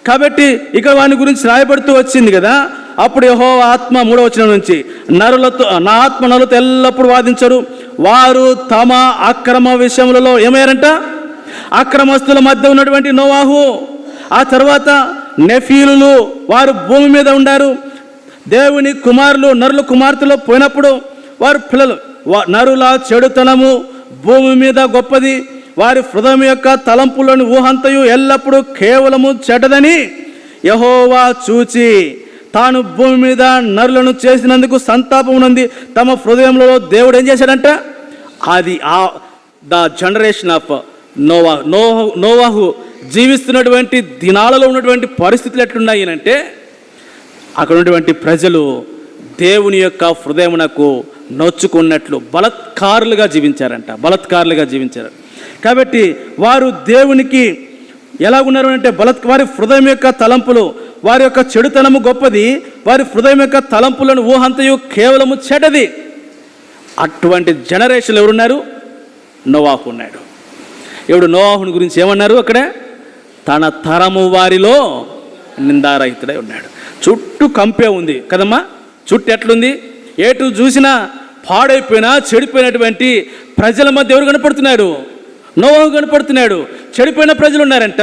A: కాబట్టి ఇక్కడ వాని గురించి రాయబడుతూ వచ్చింది కదా. అప్పుడు యెహోవా ఆత్మ 3వ వచనం నుంచి, నరులతో నా ఆత్మ నరులతో ఎల్లప్పుడూ వాదించరు, వారు తమ అక్రమ విషయములలో ఏమయ్యారంట? అక్రమస్తుల మధ్య ఉన్నటువంటి నోవాహు. ఆ తర్వాత నెఫీలులు, వారు భూమి మీద ఉండారు. దేవుని కుమారులు నరుల కుమార్తెలు పోయినప్పుడు వారు పిల్లలు, నరుల చెడుతనము భూమి మీద గొప్పది, వారి హృదయం యొక్క తలంపులోని ఊహంతయు ఎల్లప్పుడూ కేవలము చెడ్డదని యెహోవా చూచి తాను భూమి మీద నరులను చేసినందుకు సంతాపం ఉంది. తమ హృదయంలో దేవుడు ఏం చేశాడంట? అది ద జనరేషన్ ఆఫ్ నోవాహు జీవిస్తున్నటువంటి దినాలలో ఉన్నటువంటి పరిస్థితులు ఎట్లున్నాయి అంటే, అక్కడ ఉన్నటువంటి ప్రజలు దేవుని యొక్క హృదయమునకు నొచ్చుకున్నట్లు బలత్కారులుగా జీవించారు. కాబట్టి వారు దేవునికి ఎలా ఉన్నారు అంటే వారి హృదయం యొక్క తలంపులు, వారి యొక్క చెడుతనము గొప్పది, వారి హృదయం యొక్క తలంపులను ఊహంతయు కేవలము చెడ్డది. అటువంటి జనరేషన్ ఎవరున్నారు? నోవాహు ఉన్నాడు. ఇప్పుడు నోవాహుని గురించి ఏమన్నారు అక్కడ? తన తరము వారిలో నిందారహితుడై ఉన్నాడు. చుట్టూ కంపే ఉంది కదమ్మా, చుట్టూ ఎట్లుంది? ఏటు చూసినా పాడైపోయినా చెడిపోయినటువంటి ప్రజల మధ్య ఎవరు కనపడుతున్నాడు? నోవాహు కనపడుతున్నాడు. చెడిపోయిన ప్రజలు ఉన్నారంట,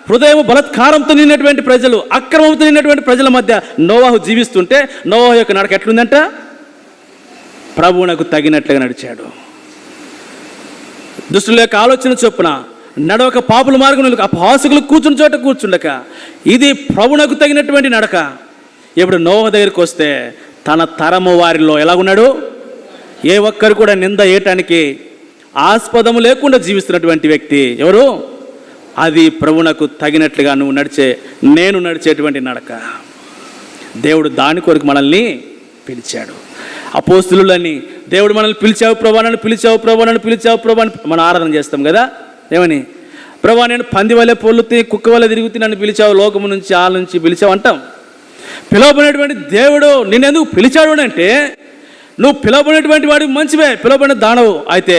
A: హృదయం బలత్కారంతో నిన్నటువంటి ప్రజలు, అక్రమంతో నిన్నటువంటి ప్రజల మధ్య నోవాహు జీవిస్తుంటే నోవాహు యొక్క నడక ఎట్లుందంట? ప్రభువునకు తగినట్లుగా నడిచాడు. దుష్టుల యొక్క ఆలోచన చొప్పున నడవక, పాపుల మార్గం అపహాసకులు కూర్చున్న చోట కూర్చుండక, ఇది ప్రభువునకు తగినటువంటి నడక. ఇప్పుడు నోవాహు దగ్గరికి వస్తే తన తరము వారిలో ఎలాగున్నాడు? ఏ ఒక్కరు కూడా నింద వేయటానికి ఆస్పదము లేకుండా జీవిస్తున్నటువంటి వ్యక్తి ఎవరు? అది ప్రభువునకు తగినట్లుగా నేను నడిచేటువంటి నడక. దేవుడు దాని కొరకు మనల్ని పిలిచాడు. అపోస్తులని దేవుడు మనల్ని పిలిచావు ప్రభా, నన్ను పిలిచావు ప్రభా అని మనం ఆరాధన చేస్తాం కదా. ఏమని? ప్రభా, నేను పంది వల్లే పొల్లుతీ, కుక్క వల్ల తిరుగుతూ నన్ను పిలిచావు, లోకము నుంచి ఆల నుంచి పిలిచావు అంటాం. పిలువబడినటువంటి దేవుడు నిన్నెందుకు పిలిచాడు అంటే, నువ్వు పిలువబడినటువంటి వాడికి మంచివే, పిలువబడిన దానవు. అయితే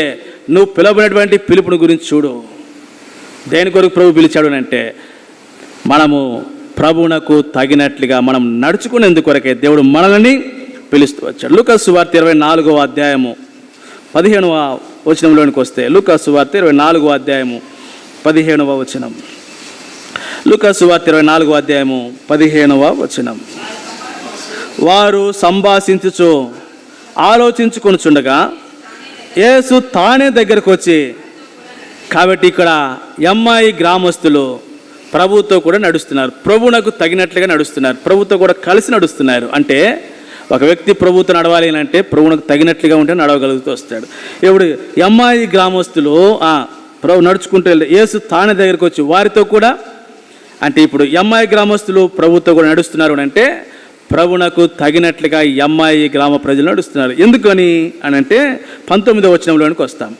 A: నువ్వు పిలువబడినటువంటి పిలుపుని గురించి చూడు. దేని కొరకు ప్రభు పిలిచాడు అంటే, మనము ప్రభువునకు తగినట్లుగా మనం నడుచుకునేందుకు కొరకే దేవుడు మనల్ని పిలుస్తూ వచ్చాడు. లూకా సువార్త 24వ అధ్యాయము 15వ వచనంలోనికి వస్తే, లూకా సువార్త 24వ అధ్యాయము 15వ వచనం. లూకా సువార్త 24వ అధ్యాయము 15వ వచనం. వారు సంభాషించుచు ఆలోచించుకొనుచుండగా యేసు తానే దగ్గరకు వచ్చి, కాబట్టి ఇక్కడ ఎమ్మాయి గ్రామస్తులు ప్రభువుతో కూడా నడుస్తున్నారు, ప్రభువునకు తగినట్లుగా నడుస్తున్నారు, ప్రభువుతో కూడా కలిసి నడుస్తున్నారు. అంటే ఒక వ్యక్తి ప్రభువుతో నడవాలి అంటే ప్రభువునకు తగినట్లుగా ఉంటే నడవగలుగుతూ వస్తాడు. ఇప్పుడు ఎమ్మాయి గ్రామస్తులు ప్రభు నడుచుకుంటూ వెళ్తే యేసు తానే దగ్గరకు వచ్చి వారితో కూడా, అంటే ఇప్పుడు ఎమ్మాయి గ్రామస్తులు ప్రభువుతో కూడా నడుస్తున్నారు అంటే ప్రభువునకు తగినట్లుగా ఎమ్మాయి గ్రామ ప్రజలు నడుస్తున్నారు. ఎందుకని అని అంటే 19వ వచనంలోనికి వస్తాం.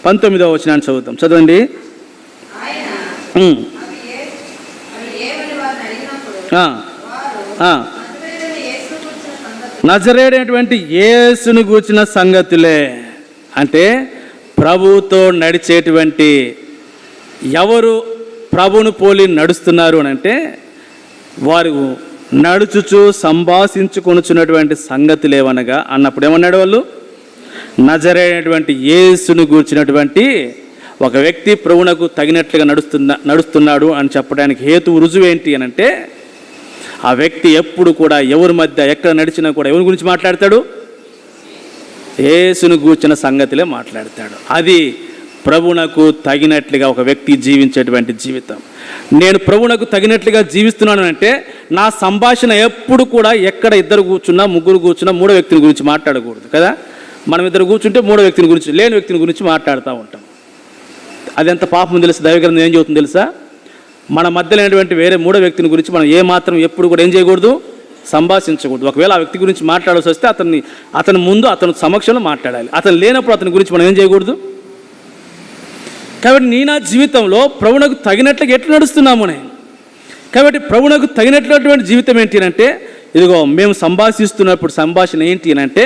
A: 19వ వచనాన్ని చదువుతాం. చదవండి. నజరేయుడైనటువంటి యేసును గూర్చిన సంగతులే. అంటే ప్రభువుతో నడిచేటువంటి ఎవరు ప్రభువును పోలి నడుస్తున్నారు అని అంటే వారు నడుచుచు సంభాషించుకొనుచున్నటువంటి సంగతులేవనగా అన్నప్పుడు ఏమన్నాడు వాళ్ళు? నజరేయుడైనటువంటి యేసును గూర్చినటువంటి ఒక వ్యక్తి ప్రభువునకు తగినట్లుగా నడుస్తున్నాడు అని చెప్పడానికి హేతు రుజువు ఏంటి అని అంటే ఆ వ్యక్తి ఎప్పుడు కూడా ఎవరి మధ్య ఎక్కడ నడిచినా కూడా ఎవరి గురించి మాట్లాడతాడు? యేసును గూర్చిన సంగతిలే మాట్లాడతాడు. అది ప్రభువునకు తగినట్లుగా ఒక వ్యక్తి జీవించేటువంటి జీవితం. నేను ప్రభువునకు తగినట్లుగా జీవిస్తున్నాను అంటే నా సంభాషణ ఎప్పుడు కూడా ఎక్కడ ఇద్దరు కూర్చున్నా, ముగ్గురు కూర్చున్నా మూడో వ్యక్తిని గురించి మాట్లాడకూడదు కదా. మనం ఇద్దరు కూర్చుంటే మూడో వ్యక్తిని గురించి, లేని వ్యక్తిని గురించి మాట్లాడుతూ ఉంటాం. అది ఎంత పాపం తెలుసు? దైవగ్రంథం ఏం చెబుతుంది తెలుసా? మన మధ్య లేనటువంటి వేరే మూడో వ్యక్తిని గురించి మనం ఏమాత్రం ఎప్పుడు కూడా ఏం చేయకూడదు? సంభాషించకూడదు. ఒకవేళ ఆ వ్యక్తి గురించి మాట్లాడాల్సి వస్తే అతని ముందు అతని సమక్షంలో మాట్లాడాలి. అతను లేనప్పుడు అతని గురించి మనం ఏం చేయకూడదు. కాబట్టి నా జీవితంలో ప్రభువునకు తగినట్లుగా ఎట్లా నడుస్తున్నాము అని. కాబట్టి ప్రభువునకు తగినటువంటి జీవితం ఏంటి అంటే ఇదిగో మేము సంభాషిస్తున్నప్పుడు సంభాషణ ఏంటి అని అంటే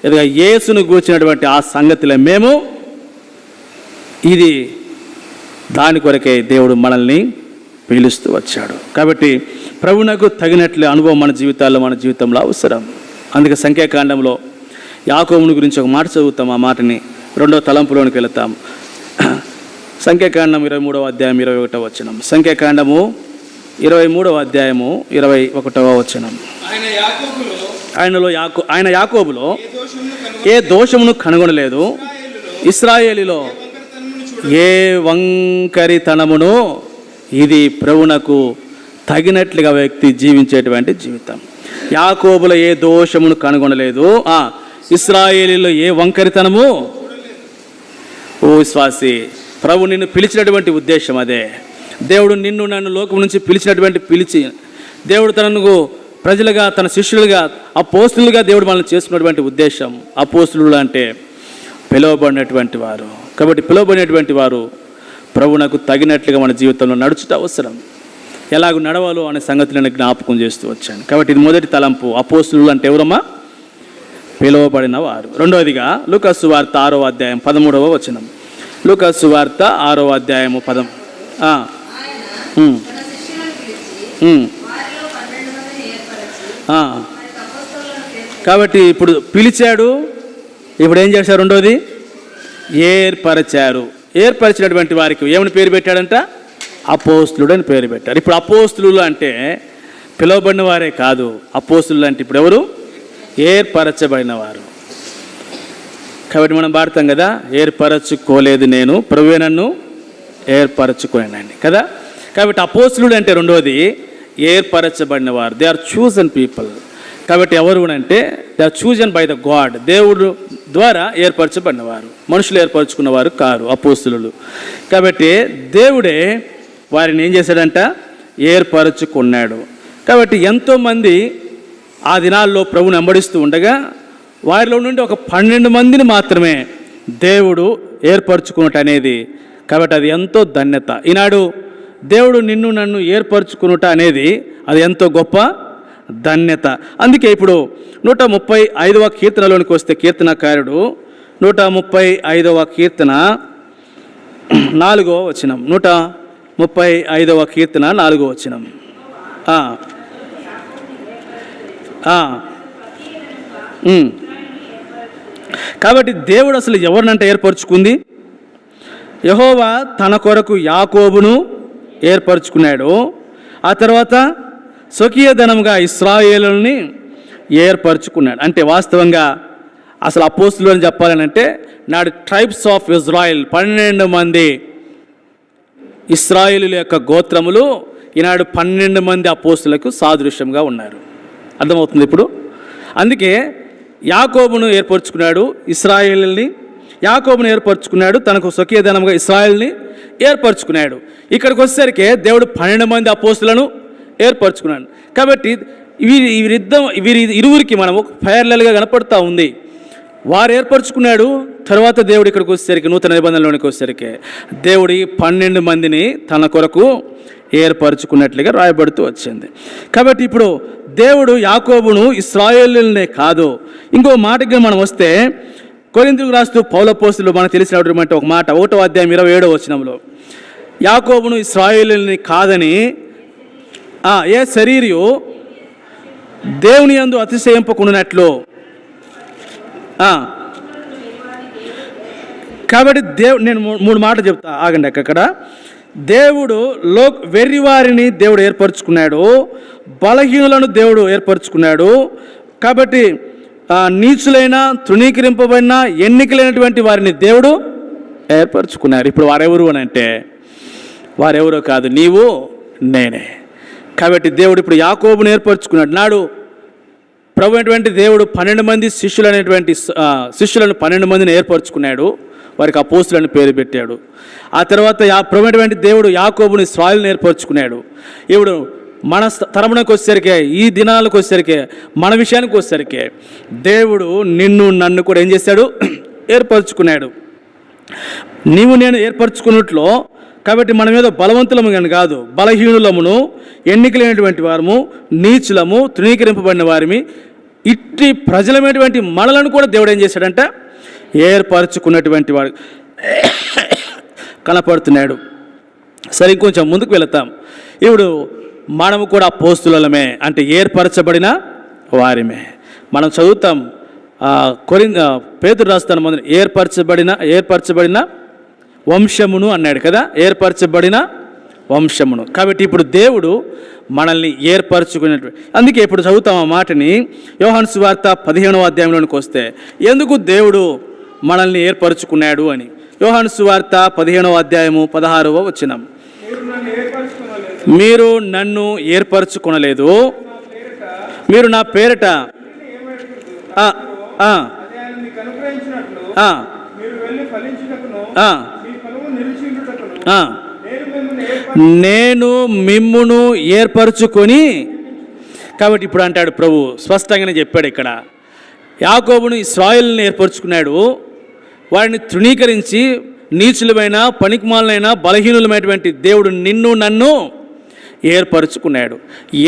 A: ఇదిగో యేసును గూర్చినటువంటి ఆ సంగతిలో మేము ఇది దాని కొరకే దేవుడు మనల్ని పిలుస్తూ వచ్చాడు. కాబట్టి ప్రభువునకు తగినట్లు అనుభవం మన జీవితంలో అవసరం. అందుకే సంఖ్యాకాండంలో యాకోబుని గురించి ఒక మాట చదువుతాం. ఆ మాటని 2వ తలంపులోనికి వెళతాం. సంఖ్యాకాండం 23వ అధ్యాయం 21వ వచనం. సంఖ్యాకాండము 23వ అధ్యాయము 21వ వచనం. ఆయన యాకోబులో ఏ దోషమును కనుగొనలేదు, ఇశ్రాయేలులో ఏ వంకరితనమును. ఇది ప్రభువునకు తగినట్లుగా వ్యక్తి జీవించేటువంటి జీవితం. యాకోబులో ఏ దోషమును కనుగొనలేదు, ఇశ్రాయేలులో ఏ వంకరితనము. ఓ విశ్వాసి, ప్రభు నిన్ను పిలిచినటువంటి ఉద్దేశం అదే. దేవుడు నిన్ను నన్ను లోకం నుంచి పిలిచి దేవుడు తనను ప్రజలుగా తన శిష్యులుగా అపోస్తులుగా దేవుడు మనల్ని చేసుకున్నటువంటి ఉద్దేశం. అపోస్తులు అంటే పిలువబడినటువంటి వారు. కాబట్టి పిలువబడినటువంటి వారు ప్రభువునకు తగినట్లుగా మన జీవితంలో నడుచుట అవసరం. ఎలాగ నడవాలో అనే సంగతులను జ్ఞాపకం చేస్తూ వచ్చాను. కాబట్టి ఇది మొదటి తలంపు. అపోస్తులు అంటే ఎవరమ్మా? పిలువబడిన వారు. రెండవదిగా లూకా సువార్త 6వ అధ్యాయం 13వ వచనం. లూకా సువార్త 6వ అధ్యాయము 10. కాబట్టి ఇప్పుడు పిలిచాడు, ఇప్పుడు ఏం చేశారు? రెండోది ఏర్పరచారు. ఏర్పరిచినటువంటి వారికి ఏమని పేరు పెట్టాడంట? అపోస్తులుడు అని పేరు పెట్టారు. ఇప్పుడు అపోస్తులు అంటే పిలువబడిన వారే కాదు. అపోస్తులు అంటే ఇప్పుడు ఎవరు? ఏర్పరచబడిన వారు. కాబట్టి మనం పాడతాం కదా, ఏర్పరచుకోలేదు నేను, ప్రభువే నన్ను ఏర్పరచుకోనండి కదా. కాబట్టి అపోస్తులుడు అంటే రెండోది ఏర్పరచబడిన వారు. They are chosen people. కాబట్టి ఎవరు అంటే they are chosen by the God. దేవుడు ద్వారా ఏర్పరచబడిన వారు, మనుషులు ఏర్పరచుకున్న వారు కారు అపోస్తులు. కాబట్టి దేవుడే వారిని ఏం చేశాడంట? ఏర్పరచుకున్నాడు. కాబట్టి ఎంతోమంది ఆ దినాల్లో ప్రభువుని వెంబడిస్తూ ఉండగా వారిలో నుండి ఒక 12 మందిని మాత్రమే దేవుడు ఏర్పరచుకున్నట్టు అనేది. కాబట్టి అది ఎంతో ధన్యత. ఈనాడు దేవుడు నిన్ను నన్ను ఏర్పరచుకున్నట అనేది అది ఎంతో గొప్ప ధన్యత. అందుకే ఇప్పుడు 135వ కీర్తనలోనికి వస్తే కీర్తనకారుడు 135వ కీర్తన 4వ వచనం. 135వ కీర్తన 4వ వచనం. కాబట్టి దేవుడు అసలు ఎవరినంటే ఏర్పరచుకుంది? యెహోవా తన కొరకు యాకోబును ఏర్పరచుకున్నాడు. ఆ తర్వాత స్వకీయధనముగా ఇశ్రాయేలుని ఏర్పరచుకున్నాడు. అంటే వాస్తవంగా అసలు అపోస్తులు అని చెప్పాలంటే నాడు ట్రైబ్స్ ఆఫ్ ఇజ్రాయిల్ 12 మంది ఇశ్రాయేలుల యొక్క గోత్రములు ఈనాడు 12 మంది అపోస్తులకు సాదృశ్యంగా ఉన్నారు. అర్థమవుతుంది ఇప్పుడు? అందుకే యాకోబును ఏర్పరచుకున్నాడు, ఇశ్రాయేలుని. యాకోబును ఏర్పరచుకున్నాడు, తనకు స్వకీయధనముగా ఇశ్రాయేలుని ఏర్పరచుకున్నాడు. ఇక్కడికి వచ్చేసరికి దేవుడు 12 మంది అపోస్తులను ఏర్పరచుకున్నాడు. కాబట్టి వీరి ఇరువురికి మనం ప్యారలల్గా కనపడుతూ ఉంది. వారు ఏర్పరచుకున్నాడు, తర్వాత దేవుడు ఇక్కడికి వచ్చేసరికి నూతన నిబంధనలోనికి వచ్చేసరికి దేవుడి 12 మందిని తన కొరకు ఏర్పరచుకున్నట్లుగా రాయబడుతూ వచ్చింది. కాబట్టి ఇప్పుడు దేవుడు యాకోబును ఇశ్రాయేలునే కాదు, ఇంకో మాటకి మనం వస్తే కొరింథీయులకు రాస్తూ పౌలు అపోస్తలుడు మనకు తెలిసినటువంటి ఒక మాట 1వ అధ్యాయం 27వ వచనంలో యాకోబును ఇశ్రాయేలుని కాదని ఏ శరీరియు దేవుని యందు అతిశయింపకున్నట్లు. కాబట్టి నేను 3 మాటలు చెప్తా, ఆగండి. అక్కడ దేవుడు వెర్రివారిని దేవుడు ఏర్పరచుకున్నాడు, బలహీనులను దేవుడు ఏర్పరచుకున్నాడు. కాబట్టి నీచులైన, తృణీకరింపబడిన, ఎన్నికలైనటువంటి వారిని దేవుడు ఏర్పరచుకున్నారు. ఇప్పుడు వారెవరు అని అంటే వారెవరో కాదు, నీవు నేనే. కాబట్టి దేవుడు ఇప్పుడు యాకోబును ఏర్పరచుకున్నాడు. నాడు ప్రభు అయినటువంటి దేవుడు 12 మంది శిష్యులను 12 మందిని ఏర్పరచుకున్నాడు, వారికి అపోస్తులని పేరు పెట్టాడు. ఆ తర్వాత ప్రభు అయినటువంటి దేవుడు యాకోబుని ఇశ్రాయేలును ఏర్పరచుకున్నాడు. ఇప్పుడు మన తరమునకు వచ్చేసరికి, ఈ దినాలకు వచ్చేసరికి, మన విషయానికి వచ్చేసరికి దేవుడు నిన్ను నన్ను కూడా ఏం చేశాడు? ఏర్పరచుకున్నాడు. నీవు నేను ఏర్పరచుకున్నట్లో. కాబట్టి మనం ఏదో బలవంతులము కానీ కాదు, బలహీనులమును, ఎన్నికలైనటువంటి వారము, నీచులము, తృణీకరింపబడిన వారిని, ఇట్టి ప్రజలమైనటువంటి మనలను కూడా దేవుడు ఏం చేశాడంటే ఏర్పరచుకున్నటువంటి వాడు కనపడుతున్నాడు. సరే, ఇంకొంచెం ముందుకు వెళతాం. ఇప్పుడు మనము కూడా అపోస్తులమే, అంటే ఏర్పరచబడిన వారిమే. మనం చదువుతాం, పేతురు రాస్తాను మొదలు ఏర్పరచబడిన వంశమును అన్నాడు కదా, ఏర్పరచబడిన వంశమును. కాబట్టి ఇప్పుడు దేవుడు మనల్ని ఏర్పరచుకునేటువంటి, అందుకే ఇప్పుడు చదువుతాం ఆ మాటని యోహాను సువార్త 15వ అధ్యాయంలోనికి వస్తే, ఎందుకు దేవుడు మనల్ని ఏర్పరచుకున్నాడు అని. యోహాను సువార్త 15వ అధ్యాయము 16వ వచనం, మీరు నన్ను ఏర్పరచుకొనలేదు, మీరు నా పేరట నేను మిమ్మును ఏర్పరచుకొని. కాబట్టి ఇప్పుడు అంటాడు ప్రభు, స్పష్టంగానే చెప్పాడు ఇక్కడ, యాకోబును ఇశ్రాయేలును ఏర్పరచుకున్నాడు, వారిని తృణీకరించి నీచులమైన, పనికిమాలైన, బలహీనులమైనటువంటి దేవుడు నిన్ను నన్ను ఏర్పరచుకున్నాడు.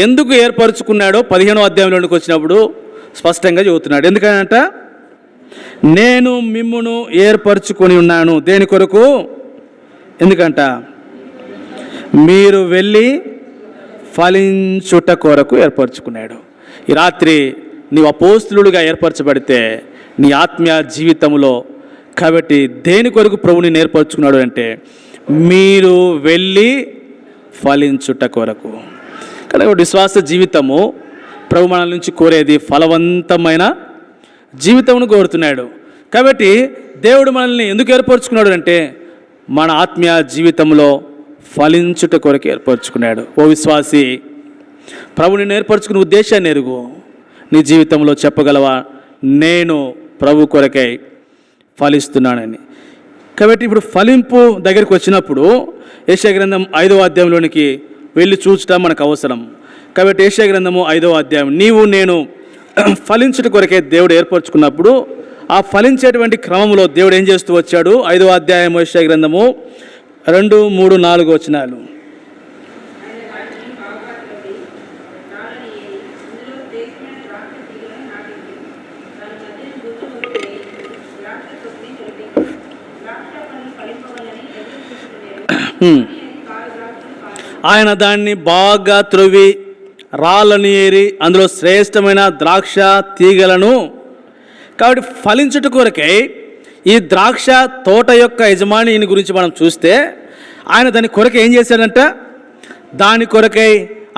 A: ఎందుకు ఏర్పరచుకున్నాడో 15వ అధ్యాయంలోనికి వచ్చినప్పుడు స్పష్టంగా చెబుతున్నాడు. ఎందుకంట, నేను మిమ్మును ఏర్పరచుకొని ఉన్నాను. దేని కొరకు? ఎందుకంట, మీరు వెళ్ళి ఫలించుట కొరకు ఏర్పరచుకున్నాడు. ఈ రాత్రి నీవు అపోస్తులుడిగా ఏర్పరచబడితే నీ ఆత్మీయ జీవితంలో, కాబట్టి దేని కొరకు ప్రభుని ఏర్పరచుకున్నాడు అంటే మీరు వెళ్ళి ఫలించుట కొరకు. కనుక విశ్వాస జీవితము ప్రభు మన నుంచి కోరేది ఫలవంతమైన జీవితమును కోరుతున్నాడు. కాబట్టి దేవుడు మనల్ని ఎందుకు ఏర్పరచుకున్నాడు అంటే మన ఆత్మీయ జీవితంలో ఫలించుట కొరకు ఏర్పరచుకున్నాడు. ఓ విశ్వాసి, ప్రభుని ఏర్పరచుకునే ఉద్దేశాన్ని ఎరుగు. నీ జీవితంలో చెప్పగలవా, నేను ప్రభు కొరకై ఫలిస్తున్నానని. కాబట్టి ఇప్పుడు ఫలింపు దగ్గరికి వచ్చినప్పుడు యెషయా గ్రంథం 5వ అధ్యాయంలోనికి వెళ్ళి చూచడం మనకు అవసరం. కాబట్టి యెషయా గ్రంథము 5వ అధ్యాయం, నీవు నేను ఫలించుట కొరకే దేవుడు ఏర్పరచుకున్నప్పుడు ఆ ఫలించేటువంటి క్రమంలో దేవుడు ఏం చేస్తూ వచ్చాడు? 5వ అధ్యాయం యెషయా గ్రంథము 2, 3, 4 వచనాలు. ఆయన దాన్ని బాగా త్రవ్వి రాళ్ళని ఏరి అందులో శ్రేష్టమైన ద్రాక్ష తీగలను. కాబట్టి ఫలించుట కొరకై ఈ ద్రాక్ష తోట యొక్క యజమానిని గురించి మనం చూస్తే ఆయన దాని కొరకు ఏం చేశాడంట? దాని కొరకై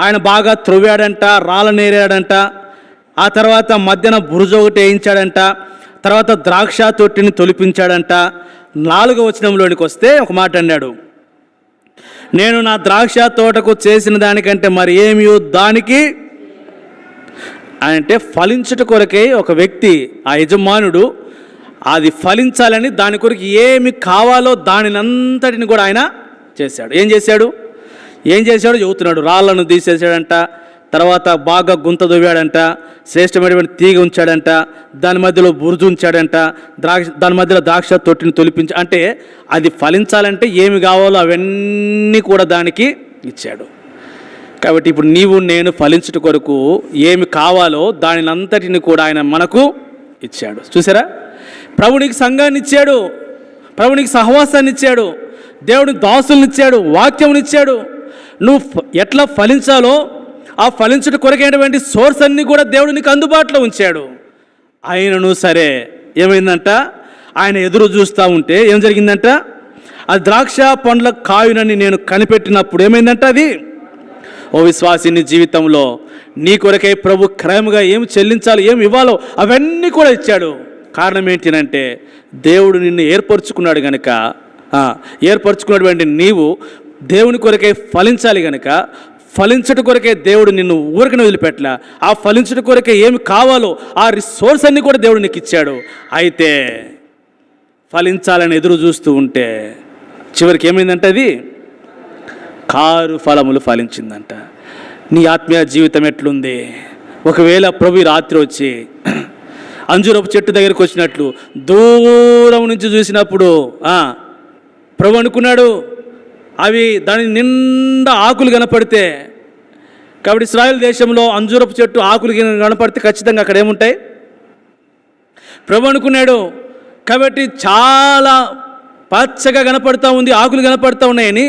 A: ఆయన బాగా త్రవ్వాడంట, రాళ్ళని ఏరాడంట, ఆ తర్వాత మధ్యన బురుజు ఒకటి వేయించాడంట, తర్వాత ద్రాక్ష తొట్టిని తొలిపించాడంట. 4వ వచనంలోనికి వస్తే ఒక మాట అన్నాడు, నేను నా ద్రాక్ష తోటకు చేసిన దానికంటే మరి ఏమి దానికి అంటే ఫలించుట కొరకే ఒక వ్యక్తి, ఆ యజమానుడు అది ఫలించాలని దాని కొరకు ఏమి కావాలో దానినంతటిని కూడా ఆయన చేశాడు. ఏం చేశాడు చెబుతున్నాడు. రాళ్ళను తీసేసాడంట, తర్వాత బాగా గుంత దువ్వాడంట, శ్రేష్టమైనటువంటి తీగ ఉంచాడంట, దాని మధ్యలో బురుజు ఉంచాడంట, దాని మధ్యలో ద్రాక్ష తొట్టిని తొలిపించి, అంటే అది ఫలించాలంటే ఏమి కావాలో అవన్నీ కూడా దానికి ఇచ్చాడు. కాబట్టి ఇప్పుడు నీవు నేను ఫలించుట కొరకు ఏమి కావాలో దానినంతటిని కూడా ఆయన మనకు ఇచ్చాడు. చూసారా, ప్రభునికి సంఘాన్ని ఇచ్చాడు, ప్రభునికి సహవాసాన్ని ఇచ్చాడు, దేవుడికి దాసుల్ని ఇచ్చాడు, వాక్యమునిచ్చాడు. నువ్వు ఎట్లా ఫలించాలో ఆ ఫలించుట కొరకైనటువంటి సోర్స్ అన్నీ కూడా దేవుడు నీకు అందుబాటులో ఉంచాడు. ఆయనను సరే ఏమైందంట, ఆయన ఎదురు చూస్తూ ఉంటే ఏం జరిగిందంట, ఆ ద్రాక్ష పండ్ల కాయునని నేను కనిపెట్టినప్పుడు ఏమైందంట, అది ఓ విశ్వాసిని జీవితంలో నీ కొరకై ప్రభు క్రయముగా ఏమి చెల్లించాలో ఏమి ఇవ్వాలో అవన్నీ కూడా ఇచ్చాడు. కారణం ఏంటినంటే దేవుడు నిన్ను ఏర్పరచుకున్నాడు కనుక, ఏర్పరచుకున్నటువంటి నీవు దేవుని కొరకై ఫలించాలి కనుక, ఫలించట కొరకే దేవుడు నిన్ను ఊరికనే వదిలిపెట్టలే. ఆ ఫలించట కొరకే ఏమి కావాలో ఆ రిసోర్స్ అన్నీ కూడా దేవుడు నీకు ఇచ్చాడు. అయితే ఫలించాలని ఎదురు చూస్తూ ఉంటే చివరికి ఏమైందంటే అది కారు ఫలములు ఫలించిందంట. నీ ఆత్మీయ జీవితం ఎట్లుంది? ఒకవేళ ప్రభు రాత్రి వచ్చి అంజూరపు చెట్టు దగ్గరికి వచ్చినట్లు దూరం నుంచి చూసినప్పుడు ప్రభు అనుకున్నాడు అవి దాని నిండా ఆకులు కనపడితే, కాబట్టి ఇశ్రాయేల్ దేశంలో అంజూరపు చెట్టు ఆకులు కనపడితే ఖచ్చితంగా అక్కడ ఏముంటాయి? ప్రభు అనుకున్నాడు కాబట్టి చాలా పచ్చగా కనపడుతూ ఉంది, ఆకులు కనపడుతూ ఉన్నాయని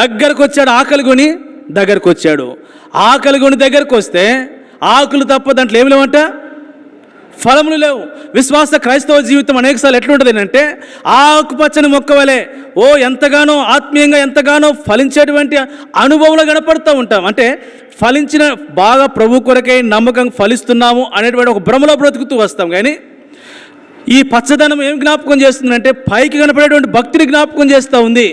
A: దగ్గరకు వచ్చాడు. ఆకలి కొని దగ్గరకు వచ్చాడు. ఆకలి కొని దగ్గరకు వస్తే ఆకులు తప్ప దాంట్లో ఏమి లేవంట, ఫలములు లేవు. విశ్వాస క్రైస్తవ జీవితం అనేకసార్లు ఎట్లుంటుంది అంటే ఆకుపచ్చని మొక్క వలె ఎంతగానో ఆత్మీయంగా ఎంతగానో ఫలించేటువంటి అనుభవంలో కనపడుతూ ఉంటాం. అంటే ఫలించిన బాగా ప్రభు కొరకై నమ్మకం ఫలిస్తున్నాము అనేటువంటి ఒక భ్రమలో బ్రతుకుతూ వస్తాం. కానీ ఈ పచ్చదనం ఏం జ్ఞాపకం చేస్తుందంటే పైకి కనపడేటువంటి భక్తిని జ్ఞాపకం చేస్తూ ఉంది.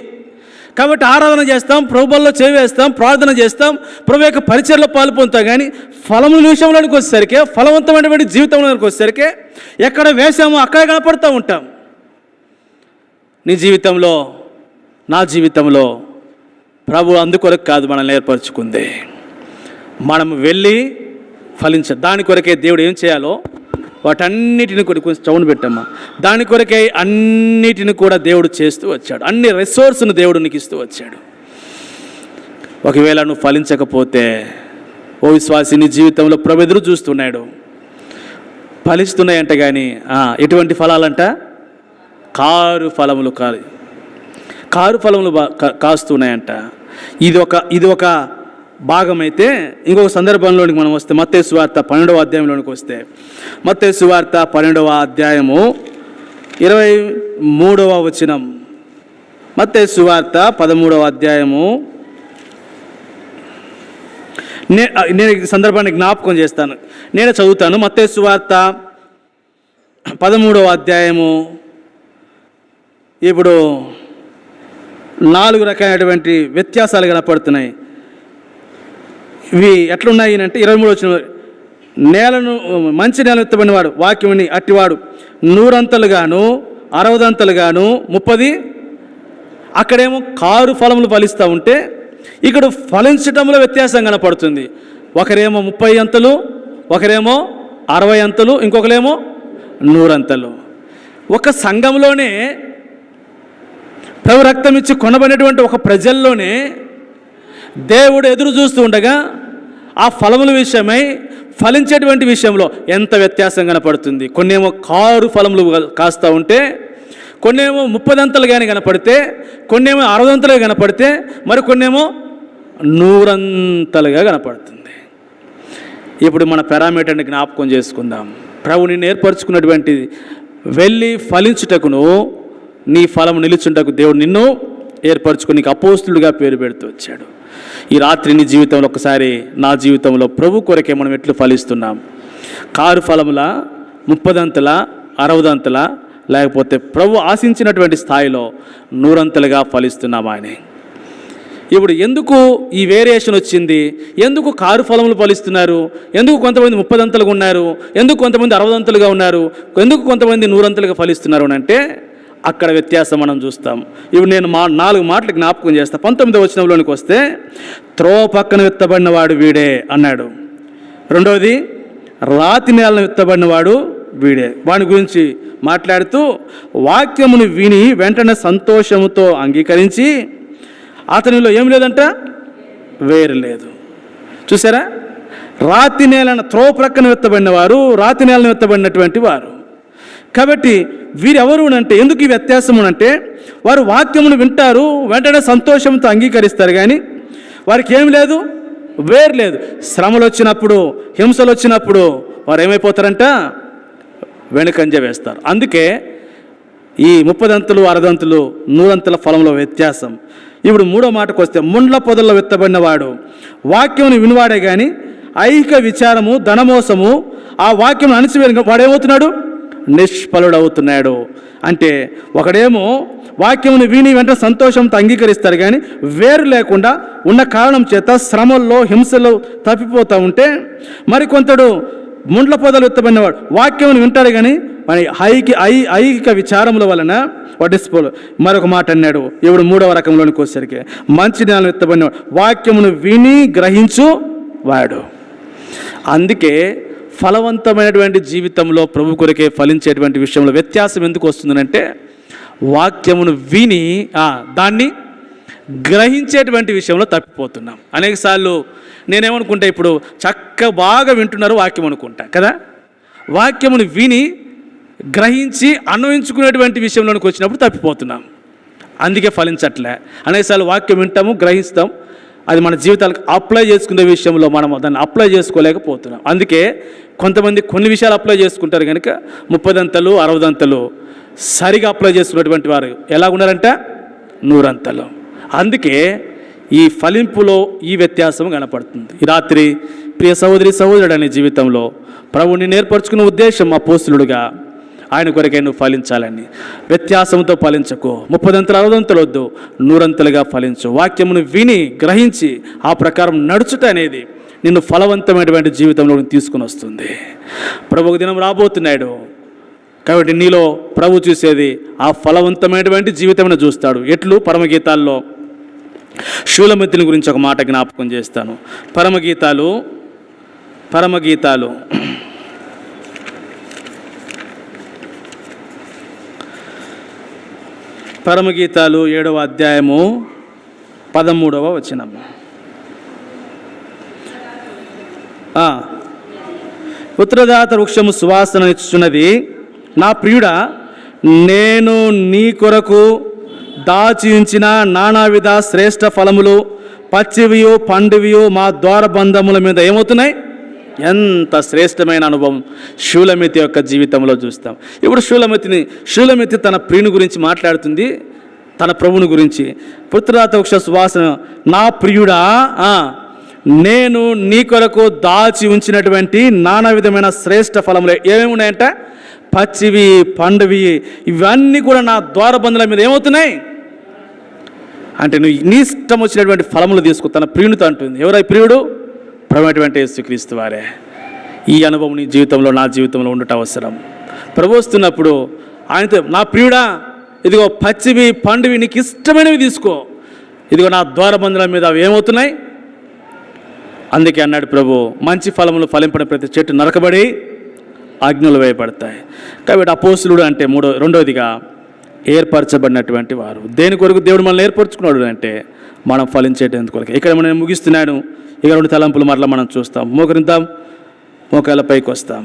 A: కాబట్టి ఆరాధన చేస్తాం, ప్రభువుల్లో చేవేస్తాం, ప్రార్థన చేస్తాం, ప్రభు యొక్క పరిచర్లో పాలు పొందుతాం. కానీ ఫలముల విషయంలోనికి వచ్చేసరికి, ఫలవంతమైనటువంటి జీవితంలోనికి వచ్చేసరికి ఎక్కడ వేసామో అక్కడే కనపడుతూ ఉంటాం. నీ జీవితంలో, నా జీవితంలో ప్రభు అందుకొరకు కాదు మనల్ని ఏర్పరచుకుంది, మనం వెళ్ళి దాని కొరకే దేవుడు ఏం చేయాలో వాటన్నిటిని కూడా కొంచెం చౌను పెట్టమ్మా, దాని కొరకై అన్నిటిని కూడా దేవుడు చేస్తూ వచ్చాడు. అన్ని రిసోర్స్ను దేవుడు నీకు ఇస్తూ వచ్చాడు. ఒకవేళ నువ్వు ఫలించకపోతే ఓ విశ్వాసి నీ జీవితంలో ప్రభు ఎదురు చూస్తున్నాడు. ఫలిస్తున్నాయంట కానీ ఎటువంటి ఫలాలంట? కారు ఫలములు కాస్తున్నాయంట. ఇది ఒక భాగం అయితే ఇంకొక సందర్భంలోనికి మనం వస్తే మత్తయి సువార్త 12వ అధ్యాయంలోనికి వస్తే, మత్తయి సువార్త 12వ అధ్యాయము 23వ వచనం. మత్తయి సువార్త 13వ అధ్యాయము, నేను ఈ సందర్భాన్ని జ్ఞాపకం చేస్తాను, నేనే చదువుతాను. మత్తయి సువార్త 13వ అధ్యాయము ఇప్పుడు 4 రకాలైనటువంటి వ్యత్యాసాలు కనపడుతున్నాయి. ఇవి ఎట్లున్నాయి అంటే 23 వచ్చిన మంచి నేల విత్తబడిన వాడు వాక్యముని అట్టివాడు 100 అంతలుగాను 60 అంతలుగాను 30. అక్కడేమో కారు ఫలములు ఫలిస్తూ ఉంటే ఇక్కడ ఫలించటంలో వ్యత్యాసం కనపడుతుంది. ఒకరేమో 30 అంతలు, ఒకరేమో 60 అంతలు, ఇంకొకరేమో 100 అంతలు. ఒక సంఘంలోనే ప్రభు రక్తం ఇచ్చి కొనబడినటువంటి ఒక ప్రజల్లోనే దేవుడు ఎదురు చూస్తూ ఉండగా ఆ ఫలముల విషయమై ఫలించేటువంటి విషయంలో ఎంత వ్యత్యాసం కనపడుతుంది. కొన్నేమో కారు ఫలములు కాస్తూ ఉంటే, కొన్నేమో 30 అంతలు కానీ కనపడితే, కొన్నేమో 60 అంతలుగా కనపడితే, మరి కొన్నేమో 100 అంతలుగా కనపడుతుంది. ఇప్పుడు మన పారామీటర్ని జ్ఞాపకం చేసుకుందాం. ప్రభు నిన్ను ఏర్పరచుకున్నటువంటి వెళ్ళి ఫలించుటకును నీ ఫలము నిలుచుంటకు దేవుడు నిన్ను ఏర్పరచుకుని నీకు అపోస్తులుగా పేరు పెడుతూ వచ్చాడు. ఈ రాత్రి నీ జీవితంలో ఒకసారి, నా జీవితంలో ప్రభు కొరకే మనం ఎట్లు ఫలిస్తున్నాం? కారు ఫలముల, 30 అంతల, 60 అంతల, లేకపోతే ప్రభు ఆశించినటువంటి స్థాయిలో 100 అంతలుగా ఫలిస్తున్నామా అని? ఇప్పుడు ఎందుకు ఈ వేరియేషన్ వచ్చింది? ఎందుకు కారు ఫలములు ఫలిస్తున్నారు? ఎందుకు కొంతమంది 30 అంతలుగా ఉన్నారు? ఎందుకు కొంతమంది 60 అంతలుగా ఉన్నారు? ఎందుకు కొంతమంది 100 అంతలుగా ఫలిస్తున్నారు అని అంటే అక్కడ వ్యత్యాసం మనం చూస్తాం. ఇప్పుడు నేను 4 మాటలు జ్ఞాపకం చేస్తాను. 19వ వచనంలోనికి వస్తే, త్రోవ పక్కన విత్తబడిన వాడు వీడే అన్నాడు. రెండవది, రాతి నేలను విత్తబడిన వాడు వీడే. వాడి గురించి మాట్లాడుతూ, వాక్యమును విని వెంటనే సంతోషముతో అంగీకరించి అతనిలో ఏం లేదంట, వేరు లేదు. చూసారా, రాతి నేలను త్రోవ ప్రక్కన విత్తబడిన వారు, రాతి నేలను విత్తబడినటువంటి వారు. కాబట్టి వీరెవరు అంటే, ఎందుకు ఈ వ్యత్యాసము అంటే, వారు వాక్యమును వింటారు, వెంటనే సంతోషంతో అంగీకరిస్తారు, కానీ వారికి ఏమి లేదు, వేరు లేదు. శ్రమలు వచ్చినప్పుడు, హింసలు వచ్చినప్పుడు వారు ఏమైపోతారంట, వెనుకంజ వేస్తారు. అందుకే ఈ 30 అంతలు 60 అంతలు 100 అంతల ఫలంలో వ్యత్యాసం. ఇప్పుడు 3వ మాటకు వస్తే, ముండ్ల పొదల్లో విత్తబడిన వాడు వాక్యమును వినివాడే కానీ ఐహిక విచారము, ధనమోసము ఆ వాక్యం అణిచివేయగా వాడేమవుతున్నాడు, నిష్ఫలుడవుతున్నాడు. అంటే ఒకడేమో వాక్యమును విని వెంట సంతోషంతో అంగీకరిస్తారు, కానీ వేరు లేకుండా ఉన్న కారణం చేత శ్రమల్లో హింసలు తప్పిపోతూ ఉంటే, మరికొంతడు ముండ్ల పొదలు ఎత్తబడినవాడు వాక్యమును వింటాడు, కానీ వాడి ఐహిక విచారముల వలన వడ్డిసిపోలు. మరొక మాట అన్నాడు. ఇప్పుడు 3వ రకంలోనికి వచ్చేసరికి, మంచి నేలను ఎత్తబడినవాడు వాక్యమును విని గ్రహించు వాడు. అందుకే ఫలవంతమైనటువంటి జీవితంలో ప్రభు కొరకే ఫలించేటువంటి విషయంలో వ్యత్యాసం ఎందుకు వస్తుందంటే, వాక్యమును విని దాన్ని గ్రహించేటువంటి విషయంలో తప్పిపోతున్నాం. అనేకసార్లు నేనేమనుకుంటా, ఇప్పుడు బాగా వింటున్నారు వాక్యం అనుకుంటా కదా, వాక్యమును విని గ్రహించి అన్వయించుకునేటువంటి విషయంలోనికి వచ్చినప్పుడు తప్పిపోతున్నాం. అందుకే ఫలించట్లే. అనేకసార్లు వాక్యం వింటాము, గ్రహిస్తాం, అది మన జీవితాలకు అప్లై చేసుకునే విషయంలో మనం దాన్ని అప్లై చేసుకోలేకపోతున్నాం. అందుకే కొంతమంది కొన్ని విషయాలు అప్లై చేసుకుంటారు, కనుక 30 అంతలు 60 అంతలు సరిగా అప్లై చేసుకున్నటువంటి వారు ఎలా ఉన్నారంట, 100 అంతలు. అందుకే ఈ ఫలింపులో ఈ వ్యత్యాసం కనపడుతుంది. ఈ రాత్రి ప్రియ సహోదరి సహోదరుడు అనే జీవితంలో ప్రభువుని నేర్పరచుకున్న ఉద్దేశం అపోస్తలుడుగా ఆయన కొరకే నువ్వు ఫలించాలని. వ్యత్యాసంతో ఫలించకు, 30 అంతలు 60 అంతలు వద్దు, 100 అంతలుగా ఫలించు. వాక్యమును విని గ్రహించి ఆ ప్రకారం నడుచుట అనేది నిన్ను ఫలవంతమైనటువంటి జీవితంలో తీసుకుని వస్తుంది. ప్రభు దినం రాబోతున్నాడు, కాబట్టి నీలో ప్రభు చూసేది ఆ ఫలవంతమైనటువంటి జీవితమైన చూస్తాడు. ఎట్లు పరమగీతాల్లో శూలమితిని గురించి ఒక మాట జ్ఞాపకం చేస్తాను. పరమగీతాలు 7వ అధ్యాయము 13వ వచనం. ఉత్తరదాత వృక్షము సువాసన ఇచ్చుచున్నది, నా ప్రియుడా, నేను నీ కొరకు దాచి ఉంచిన నానావిధ శ్రేష్ఠ ఫలములు పచ్చివియు పండువియు మా ద్వారబంధముల మీద ఏమవుతున్నాయి. ఎంత శ్రేష్టమైన అనుభవం శూలమితి యొక్క జీవితంలో చూస్తాం. ఇప్పుడు శూలమితి తన ప్రియుని గురించి మాట్లాడుతుంది, తన ప్రభుని గురించి. పుత్రదాత వృక్ష సువాసన, నా ప్రియుడా, నేను నీ కొరకు దాచి ఉంచినటువంటి నానా విధమైన శ్రేష్ఠ ఫలములు ఏమేమి ఉన్నాయంటే, పచ్చివి పండువి, ఇవన్నీ కూడా నా ద్వారబంధుల మీద ఏమవుతున్నాయి అంటే, నువ్వు నీ ఇష్టం వచ్చినటువంటి ఫలములు తీసుకో. తన ప్రియునితో అంటుంది. ఎవరై ప్రియుడు? ప్రభువైనటువంటి యేసుక్రీస్తు వారే. ఈ అనుభవం నీ జీవితంలో, నా జీవితంలో ఉండటం అవసరం. ప్రభు వస్తున్నప్పుడు ఆయనతో, నా ప్రియుడా, ఇదిగో పచ్చివి పండువి నీకు ఇష్టమైనవి తీసుకో, ఇదిగో నా ద్వారబంధుల మీద అవి ఏమవుతున్నాయి. అందుకే అన్నాడు ప్రభు, మంచి ఫలములు ఫలింపని ప్రతి చెట్టు నరకబడి అగ్నులు వేయబడతాయి. కాబట్టి అపోస్తలుడు అంటే రెండవదిగా ఏర్పరచబడినటువంటి వారు. దేని కొరకు దేవుడు మనల్ని ఏర్పరచుకున్నాడు అంటే, మనం ఫలించేటందుకు కొరకు. ఇక్కడ మనం ముగిస్తున్నాను. ఇక 2 తలంపులు మరలా మనం చూస్తాం. మోకరిద్దాం, మోకాళ్ళ పైకి వస్తాం.